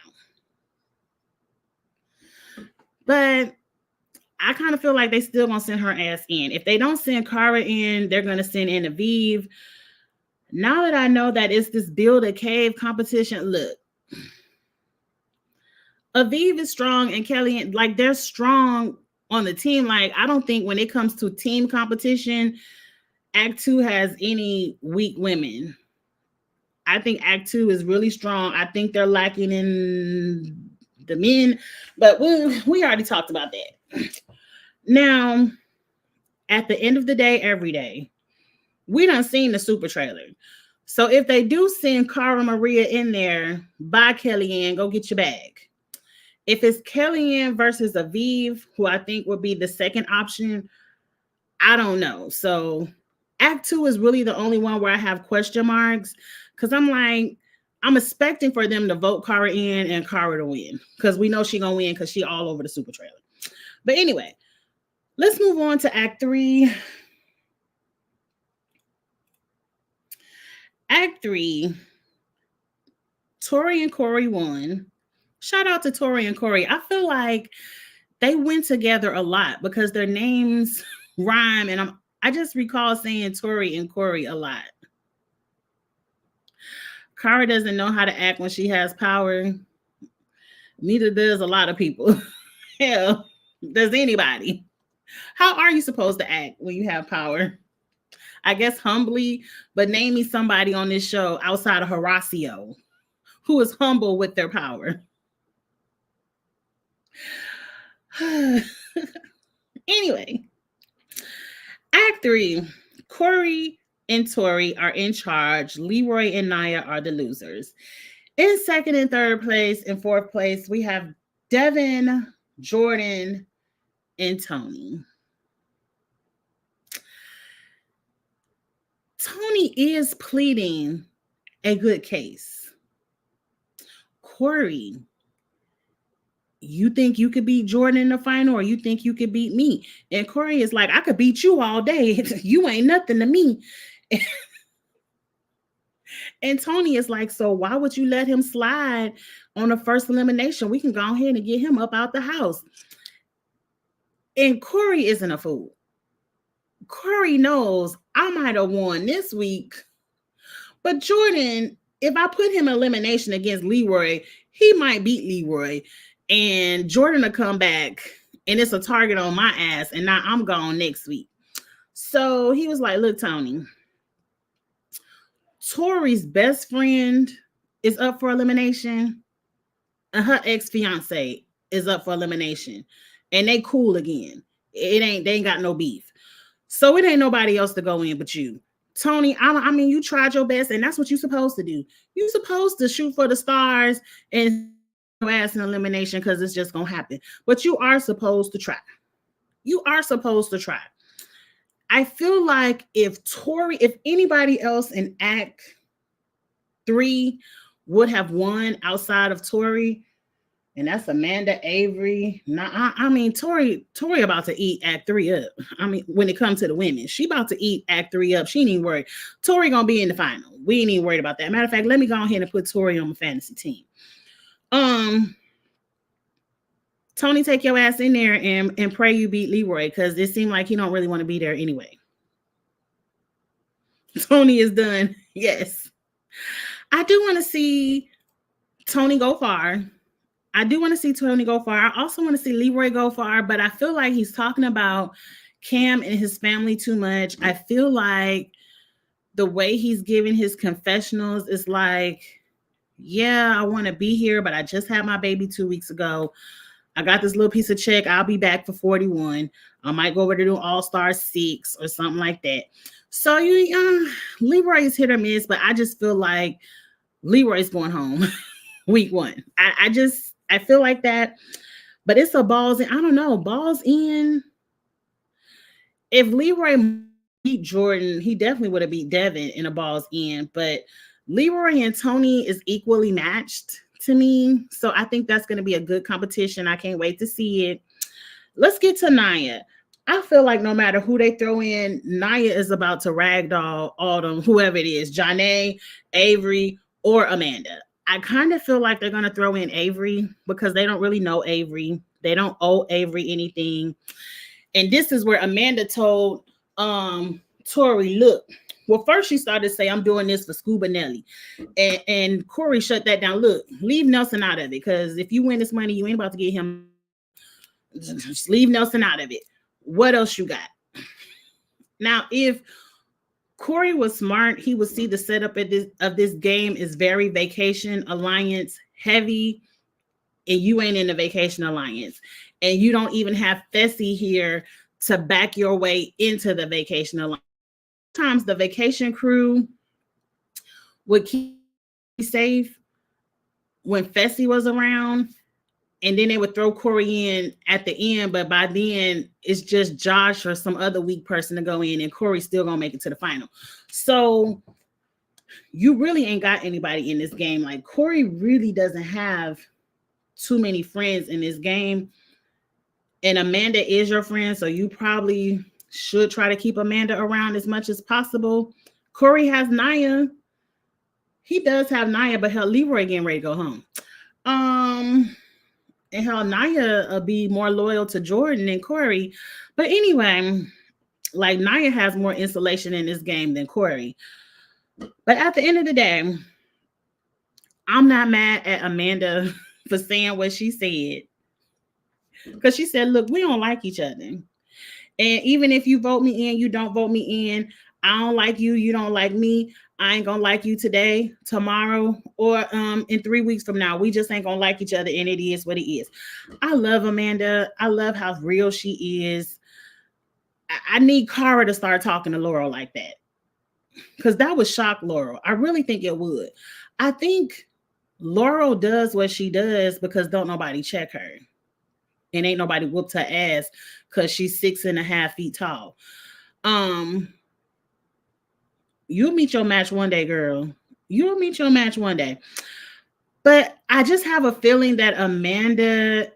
But I kind of feel like they still gonna send her ass in. If they don't send Cara in, they're gonna send in Aviv. Now that I know that it's this build a cave competition, look, Aviv is strong and Kellyanne, like they're strong on the team. Like, I don't think when it comes to team competition, Act 2 has any weak women. I think Act 2 is really strong. I think they're lacking in the men, but we already talked about that. Now, at the end of the day, every day, we done seen the super trailer. So if they do send Cara Maria in there, bye Kellyanne, go get your bag. If it's Kellyanne versus Aviv, who I think would be the second option, I don't know. So Act 2 is really the only one where I have question marks because I'm like, I'm expecting for them to vote Cara in and Cara to win because we know she's going to win because she all over the super trailer. But anyway, let's move on to Act 3. Act 3, Tori and Corey won. Shout out to Tori and Corey. I feel like they went together a lot because their names rhyme, and I just recall saying Tori and Corey a lot. Cara doesn't know how to act when she has power. Neither does a lot of people. Hell, does anybody? How are you supposed to act when you have power? I guess humbly, but name me somebody on this show outside of Horacio who is humble with their power. Anyway, Act 3, Corey and Tori are in charge. Leroy and Naya are the losers. In second and third place, in fourth place, we have Devin, Jordan, and Tony. Tony is pleading a good case. Corey, you think you could beat Jordan in the final, or you think you could beat me? And Corey is like, I could beat you all day. You ain't nothing to me. And Tony is like, so why would you let him slide on the first elimination? We can go ahead and get him up out the house. And Corey isn't a fool. Corey knows I might have won this week, but Jordan, if I put him in elimination against Leroy, he might beat Leroy, and Jordan will come back, and it's a target on my ass, and now I'm gone next week. So he was like, look, Tony, Tori's best friend is up for elimination, and her ex-fiance is up for elimination, and they cool again. They ain't got no beef. So it ain't nobody else to go in but you. Tony, I mean, you tried your best, and that's what you're supposed to do. You're supposed to shoot for the stars and ass in elimination because it's just going to happen. But you are supposed to try. You are supposed to try. I feel like if anybody else in Act 3 would have won outside of Tori, and that's Amanda Avery. Now, I mean, Tori about to eat Act 3 up. I mean, when it comes to the women, she about to eat Act 3 up. She ain't even worried. Tori gonna be in the final. We ain't even worried about that. Matter of fact, let me go ahead and put Tori on my fantasy team. Tony, take your ass in there and pray you beat Leroy, because it seemed like he don't really want to be there anyway. Tony is done. Yes. I do want to see Tony go far. I do want to see Tony go far. I also want to see Leroy go far, but I feel like he's talking about Cam and his family too much. I feel like the way he's giving his confessionals is like, yeah, I want to be here, but I just had my baby 2 weeks ago. I got this little piece of check. I'll be back for 41. I might go over to do All-Star 6 or something like that. So Leroy is hit or miss, but I just feel like Leroy's going home week 1. I feel like that, but it's a balls in. I don't know, balls in. If Leroy beat Jordan, he definitely would have beat Devin in a balls in, but Leroy and Tony is equally matched to me. So I think that's going to be a good competition. I can't wait to see it. Let's get to Nia. I feel like no matter who they throw in, Nia is about to ragdoll all them, whoever it is, Janae, Avery, or Amanda. I kind of feel like they're going to throw in Avery because they don't really know Avery. They don't owe Avery anything. And this is where Amanda told Tori, look, well, first she started to say, I'm doing this for Scuba Nelly. And Corey shut that down. Look, leave Nelson out of it, because if you win this money, you ain't about to get him. Just leave Nelson out of it. What else you got? Now, if Corey was smart, he would see the setup of this game is very Vacation Alliance heavy, and you ain't in the Vacation Alliance. And you don't even have Fessy here to back your way into the Vacation Alliance. Sometimes the vacation crew would keep you safe when Fessy was around, and then they would throw Corey in at the end, but by then it's just Josh or some other weak person to go in, and Corey's still gonna make it to the final. So you really ain't got anybody in this game. Like, Corey really doesn't have too many friends in this game, and Amanda is your friend, so you probably should try to keep Amanda around as much as possible. Corey has Nia. He does have Nia, but hell, Leroy getting ready to go home. And hell, Nia will be more loyal to Jordan than Corey. But anyway, like, Nia has more insulation in this game than Corey. But at the end of the day, I'm not mad at Amanda for saying what she said. Because she said, look, we don't like each other. And even if you vote me in, you don't vote me in. I don't like you. You don't like me. I ain't going to like you today, tomorrow, or in 3 weeks from now. We just ain't going to like each other, and it is what it is. I love Amanda. I love how real she is. I need Cara to start talking to Laurel like that, because that would shock Laurel. I really think it would. I think Laurel does what she does because don't nobody check her. And ain't nobody whooped her ass because she's 6.5 feet tall. You'll meet your match one day, girl. You'll meet your match one day. But I just have a feeling that Amanda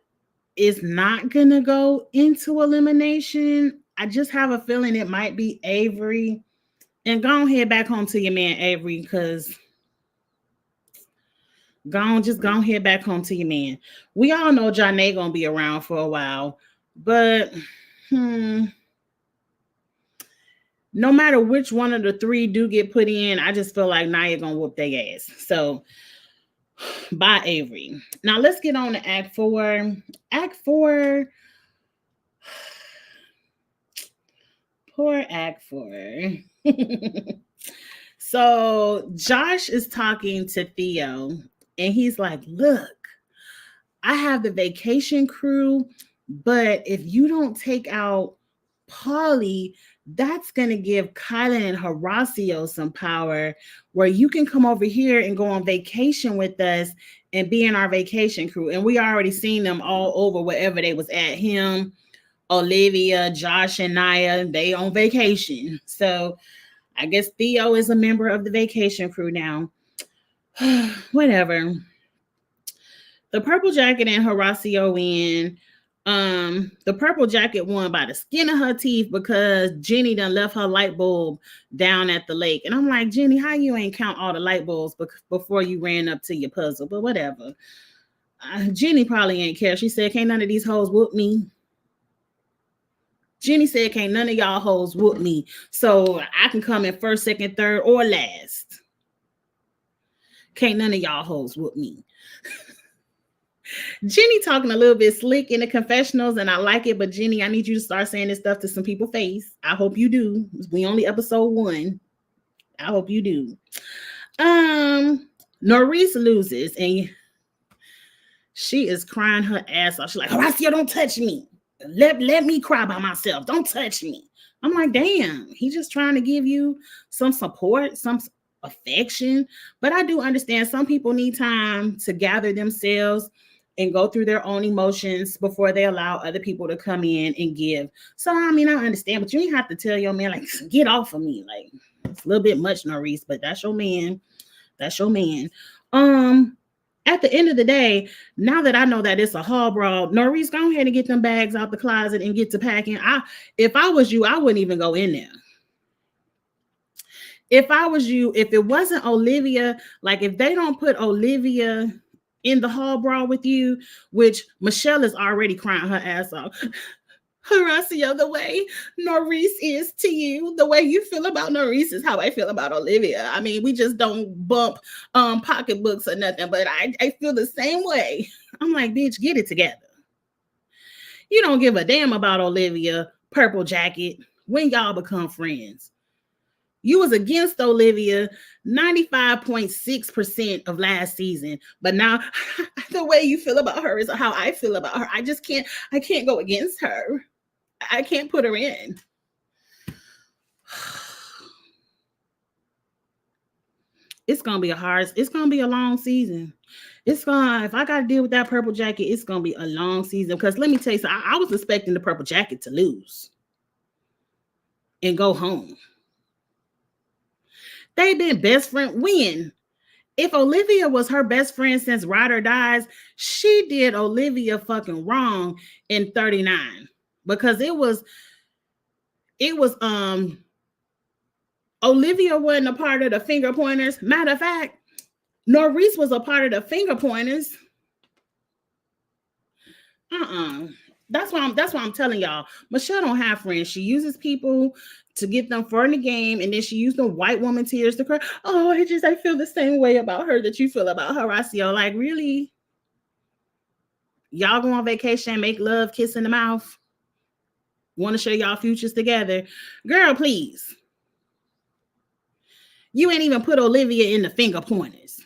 is not going to go into elimination. I just have a feeling it might be Avery. And go ahead back home to your man, Avery, because just go head back home to your man. We all know Janae gonna be around for a while, but no matter which one of the three do get put in, I just feel like Nia gonna whoop their ass. So bye, Avery. Now let's get on to Act 4. Act 4. Poor Act 4. So Josh is talking to Theo, and he's like, look, I have the vacation crew, but if you don't take out Paulie, that's going to give Kylan and Horacio some power where you can come over here and go on vacation with us and be in our vacation crew. And we already seen them all over wherever they was at. Him, Olivia, Josh, and Nia, they on vacation. So I guess Theo is a member of the vacation crew now. Whatever. The purple jacket and Horacio win. The purple jacket won by the skin of her teeth because Jenny done left her light bulb down at the lake. And I'm like, Jenny, how you ain't count all the light bulbs before you ran up to your puzzle? But whatever. Jenny probably ain't care. She said, can't none of these hoes whoop me. Jenny said, can't none of y'all hoes whoop me. So I can come in first, second, third, or last. Can't none of y'all hoes whoop me. Jenny talking a little bit slick in the confessionals, and I like it, but Jenny, I need you to start saying this stuff to some people's face. I hope you do. We only episode 1. I hope you do. Norris loses, and she is crying her ass off. She's like, Horacio, don't touch me. Let me cry by myself. Don't touch me. I'm like, damn, he's just trying to give you some support, some affection. But I do understand some people need time to gather themselves and go through their own emotions before they allow other people to come in and give. So, I mean, I understand, but you ain't have to tell your man, like, get off of me. Like, it's a little bit much, Norris, but that's your man. That's your man. At the end of the day, now that I know that it's a hall brawl, Norris, go ahead and get them bags out the closet and get to packing. If I was you, I wouldn't even go in there. If I was you, if it wasn't Olivia, like if they don't put Olivia in the hall brawl with you, which Michelle is already crying her ass off. Horacio, the way Norris is to you, the way you feel about Norris is how I feel about Olivia. I mean, we just don't bump pocketbooks or nothing, but I feel the same way. I'm like, bitch, get it together. You don't give a damn about Olivia, Purple Jacket, when y'all become friends. You was against Olivia 95.6% of last season, but now the way you feel about her is how I feel about her. I can't go against her. I can't put her in. It's going to be a long season. If I got to deal with that Purple Jacket, it's going to be a long season. Because let me tell you, I was expecting the Purple Jacket to lose and go home. They've been best friend. When? If Olivia was her best friend since Ryder dies, she did Olivia fucking wrong in 39. Because it was Olivia wasn't a part of the finger pointers. Matter of fact, Norris was a part of the finger pointers. That's why I'm telling y'all. Michelle don't have friends. She uses people to get them far in the game, and then she used the white woman tears to cry. Oh, I feel the same way about her that you feel about Horacio. Like, really? Y'all go on vacation, make love, kiss in the mouth? Want to share y'all futures together? Girl, please. You ain't even put Olivia in the finger pointers.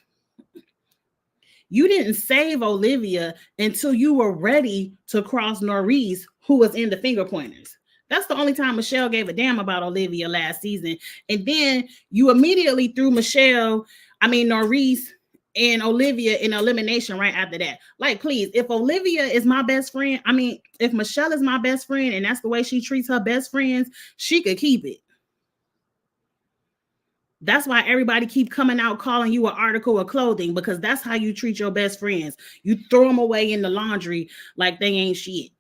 You didn't save Olivia until you were ready to cross Norris, who was in the finger pointers. That's the only time Michelle gave a damn about Olivia last season. And then you immediately threw Norris and Olivia in elimination right after that. Like, please, if Olivia is my best friend, if Michelle is my best friend and that's the way she treats her best friends, she could keep it. That's why everybody keep coming out calling you an article of clothing, because that's how you treat your best friends. You throw them away in the laundry like they ain't shit.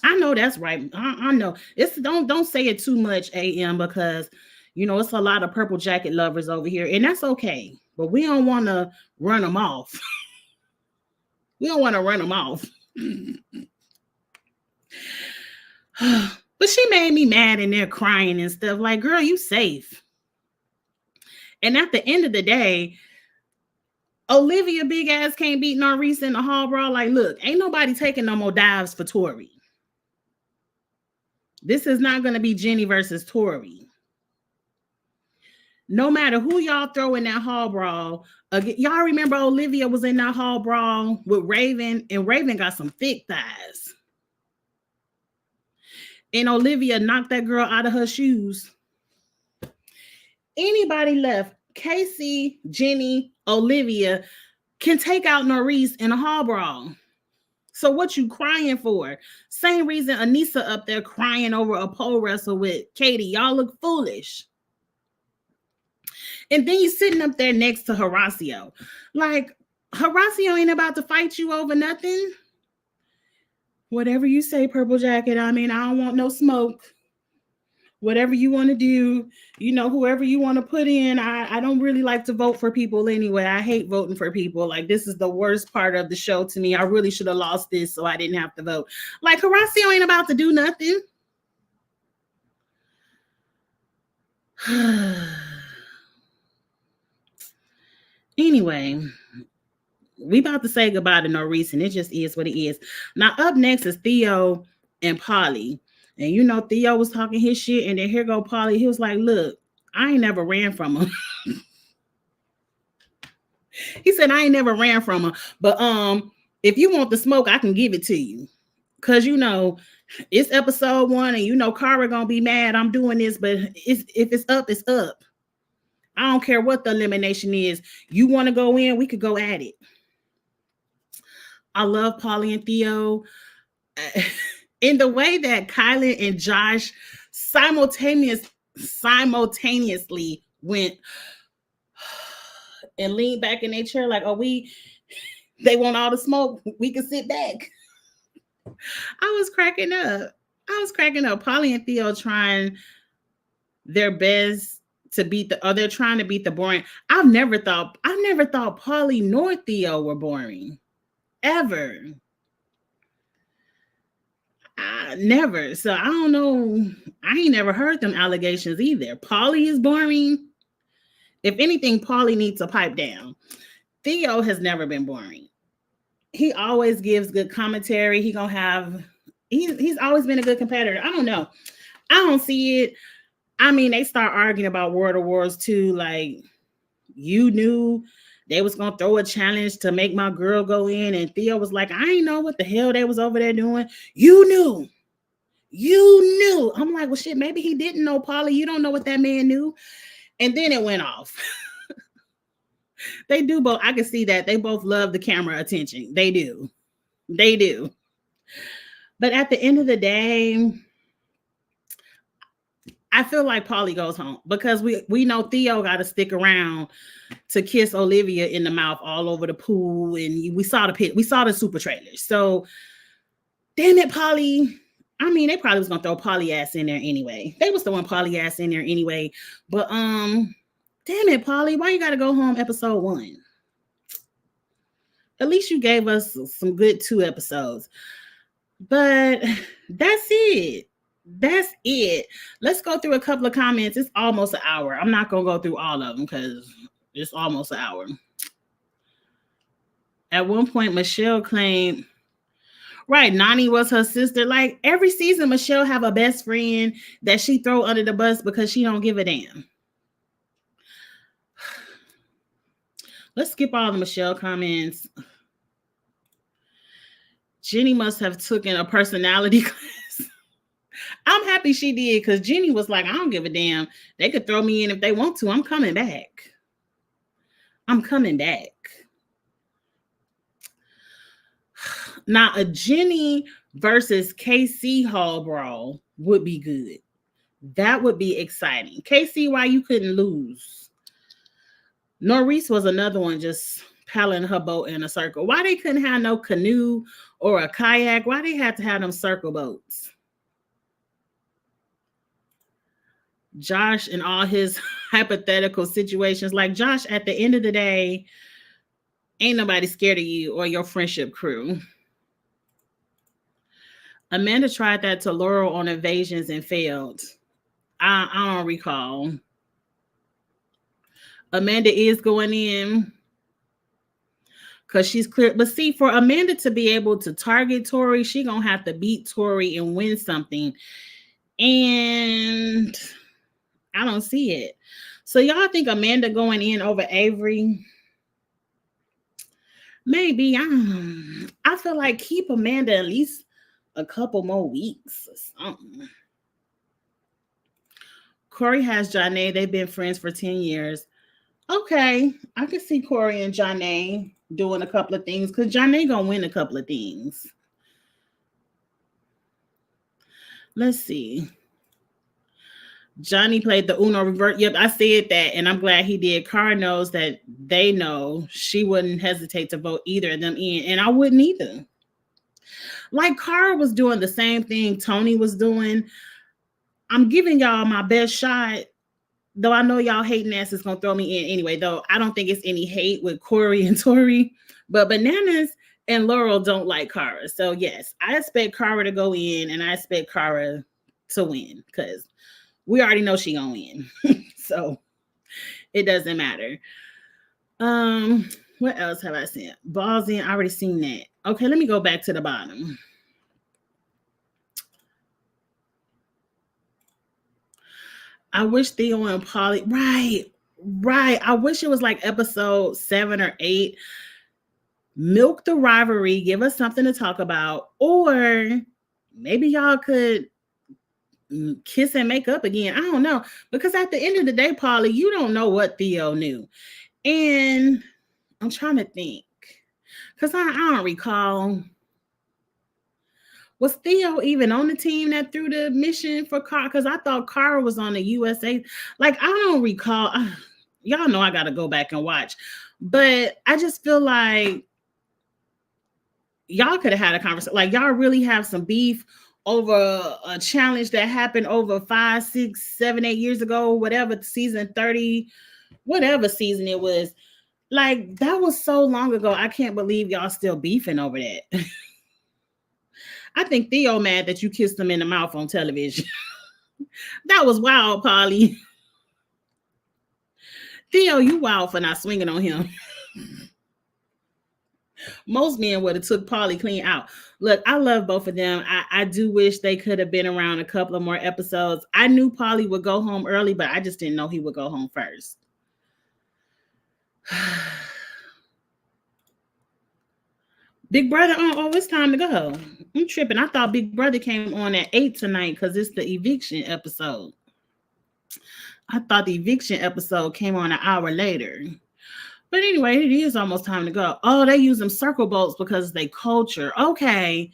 I know that's right. I know. Don't say it too much, AM, because it's a lot of Purple Jacket lovers over here, and that's okay. But we don't want to run them off. We don't want to run them off. But she made me mad in there crying and stuff. Like, girl, you safe. And at the end of the day, Olivia big ass can't beat Norris in the hall brawl. Like, look, ain't nobody taking no more dives for Tori. This is not going to be Jenny versus Tori. No matter who y'all throw in that hall brawl, y'all remember Olivia was in that hall brawl with Raven, and Raven got some thick thighs. And Olivia knocked that girl out of her shoes. Anybody left, Casey, Jenny, Olivia, can take out Norris in a hall brawl. So what you crying for? Same reason Anissa up there crying over a pole wrestle with Katie. Y'all look foolish. And then you sitting up there next to Horacio. Like, Horacio ain't about to fight you over nothing. Whatever you say, Purple Jacket. I don't want no smoke. Whatever you want to do, whoever you want to put in. I don't really like to vote for people anyway. I hate voting for people. Like, this is the worst part of the show to me. I really should have lost this so I didn't have to vote. Like, Horacio ain't about to do nothing. Anyway, we about to say goodbye to Norris, and it just is what it is. Now, up next is Theo and Polly. And you know, Theo was talking his shit, and then here go Polly. He was like, look, I ain't never ran from him. He said, I ain't never ran from him. But if you want the smoke, I can give it to you. Cause you know, it's episode 1, and you know Cara gonna be mad I'm doing this, but if it's up, it's up. I don't care what the elimination is. You want to go in, we could go at it. I love Polly and Theo. In the way that Kylan and Josh simultaneously went and leaned back in their chair like, oh, they want all the smoke. We can sit back. I was cracking up. Polly and Theo trying their best to beat they're trying to beat the boring. I've never thought Polly nor Theo were boring. Ever. Never. So I don't know. I ain't never heard them allegations either. Polly is boring. If anything, Polly needs to pipe down. Theo has never been boring. He always gives good commentary. He's always been a good competitor. I don't know. I don't see it. I mean, they start arguing about World of Wars 2. Like, you knew they was going to throw a challenge to make my girl go in. And Theo was like, I ain't know what the hell they was over there doing. You knew. I'm like, well, shit, maybe he didn't know, Polly. You don't know what that man knew. And then it went off. They do both. I can see that. They both love the camera attention. They do. But at the end of the day, I feel like Polly goes home because we know Theo got to stick around to kiss Olivia in the mouth all over the pool, and we saw the super trailers. So, damn it, Polly. I mean, they probably was gonna throw Polly ass in there anyway. They was throwing Polly ass in there anyway. But damn it, Polly, why you gotta go home episode 1? At least you gave us some good 2 episodes. But that's it. Let's go through a couple of comments. It's almost an hour. I'm not gonna go through all of them because it's almost an hour. At one point, Michelle claimed, right, Nani was her sister. Like, every season, Michelle have a best friend that she throw under the bus because she don't give a damn. Let's skip all the Michelle comments. Jenny must have taken a personality class. I'm happy she did because Jenny was like, I don't give a damn. They could throw me in if they want to. I'm coming back. Now, a Jenny versus KC Hall brawl would be good. That would be exciting. KC, why you couldn't lose? Norris was another one just paddling her boat in a circle. Why they couldn't have no canoe or a kayak? Why they had to have them circle boats? Josh and all his hypothetical situations. Like, Josh, at the end of the day, ain't nobody scared of you or your friendship crew. Amanda tried that to Laurel on Evasions and failed. I don't recall. Amanda is going in because she's clear. But see, for Amanda to be able to target Tori, she going to have to beat Tori and win something. And I don't see it. So y'all think Amanda going in over Avery? Maybe. I feel like keep Amanda at least a couple more weeks or something. Corey has Janae. They've been friends for 10 years. Okay. I can see Corey and Janae doing a couple of things because Janae going to win a couple of things. Let's see. Johnny played the Uno revert. Yep, I said that, and I'm glad he did. Cara knows that they know she wouldn't hesitate to vote either of them in, and I wouldn't either. Like, Cara was doing the same thing Tony was doing. I'm giving y'all my best shot, though I know y'all hating ass is going to throw me in anyway, though I don't think it's any hate with Corey and Tori, but Bananas and Laurel don't like Cara. So, yes, I expect Cara to go in, and I expect Cara to win because we already know she gonna win. So it doesn't matter. Um, what else have I seen? Balls in, I already seen that. Okay, let me go back to the bottom. I wish Theo and Polly, right. I wish it was like episode 7 or 8. Milk the rivalry, give us something to talk about, or maybe y'all could kiss and make up again. I don't know. Because at the end of the day, Polly, you don't know what Theo knew. And I'm trying to think. Because I don't recall. Was Theo even on the team that threw the mission for Carr? Because I thought Carr was on the USA. Like, I don't recall. Y'all know I got to go back and watch. But I just feel like y'all could have had a conversation. Like, y'all really have some beef over a challenge that happened over 5, 6, 7, 8 years ago, whatever, season 30, whatever season it was. Like, that was so long ago. I can't believe y'all still beefing over that. I think Theo mad that you kissed him in the mouth on television. That was wild, Polly. Theo, you wild for not swinging on him. Most men would have took Polly clean out. Look, I love both of them. I do wish they could have been around a couple of more episodes. I knew Polly would go home early, but I just didn't know he would go home first. Big Brother, oh, it's time to go. I'm tripping. I thought Big Brother came on at 8 tonight because it's the eviction episode. I thought the eviction episode came on an hour later. But anyway, it is almost time to go. Oh, they use them circle boats because they culture. Okay.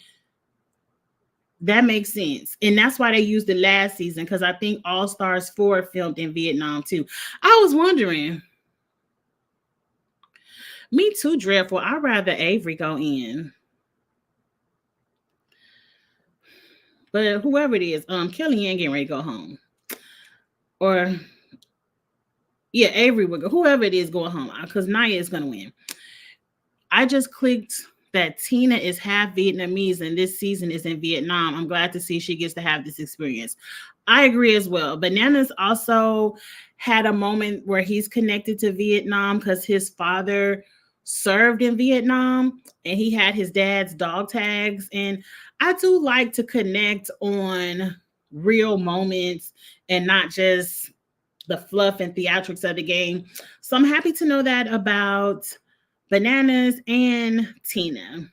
That makes sense. And that's why they used it last season, because I think All Stars 4 filmed in Vietnam too. I was wondering. Me too, Dreadful. I'd rather Avery go in. But whoever it is, Kellyanne getting ready to go home. Or yeah, Avery would go. Whoever it is going home, because Nia is gonna win. I just clicked that Tina is half Vietnamese and this season is in Vietnam. I'm glad to see she gets to have this experience. I agree as well. Bananas also had a moment where he's connected to Vietnam because his father served in Vietnam and he had his dad's dog tags. And I do like to connect on real moments and not just the fluff and theatrics of the game. So I'm happy to know that about Bananas and Tina.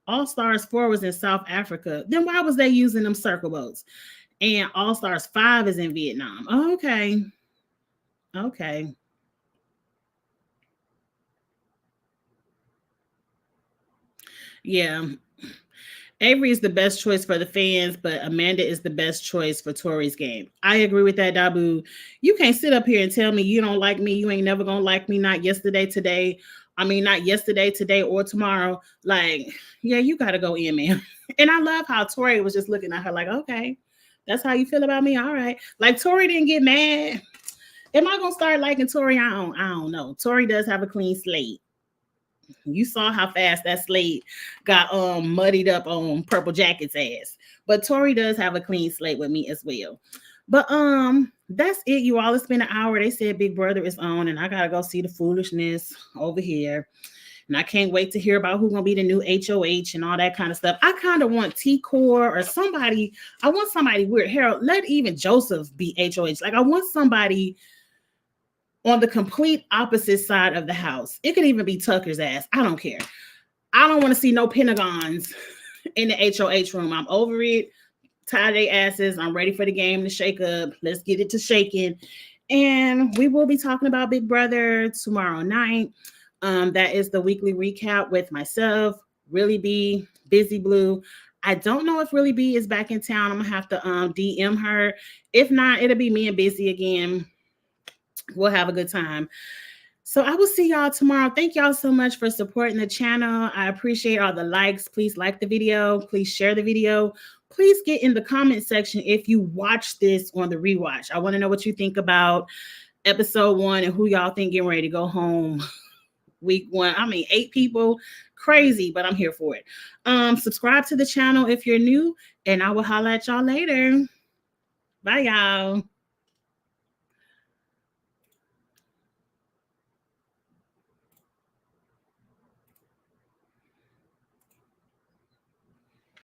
All Stars 4 was in South Africa. Then why was they using them circle boats? And All Stars 5 is in Vietnam. Oh, okay. Okay. Yeah. Avery is the best choice for the fans, but Amanda is the best choice for Tori's game. I agree with that, Dabu. You can't sit up here and tell me you don't like me. You ain't never gonna like me. Not yesterday, today. I mean, not yesterday, today, or tomorrow. Like, yeah, you gotta go in, man. And I love how Tori was just looking at her like, okay, that's how you feel about me. All right. Like Tori didn't get mad. Am I gonna start liking Tori? I don't know. Tori does have a clean slate. You saw how fast that slate got muddied up on Purple Jacket's ass. But Tori does have a clean slate with me as well. But that's it, you all. It's been an hour. They said Big Brother is on, and I gotta go see the foolishness over here. And I can't wait to hear about who's gonna be the new HOH and all that kind of stuff. I kind of want T-Core or somebody. I want somebody weird. Harold, let even Joseph be HOH. Like I want somebody on the complete opposite side of the house. It could even be Tucker's ass. I don't care. I don't want to see no Pentagons in the HOH room. I'm over it. Tired of their asses. I'm ready for the game to shake up. Let's get it to shaking. And we will be talking about Big Brother tomorrow night. That is the weekly recap with myself, Really B, Busy Blue. I don't know if Really B is back in town. I'm going to have to DM her. If not, it'll be me and Busy again. We'll have a good time. So I will see y'all tomorrow. Thank y'all so much for supporting the channel. I appreciate all the likes. Please like the video. Please share the video. Please get in the comment section if you watch this on the rewatch. I want to know what you think about episode 1 and who y'all think getting ready to go home week 1. I mean, 8 people. Crazy, but I'm here for it. Subscribe to the channel if you're new, and I will holler at y'all later. Bye, y'all.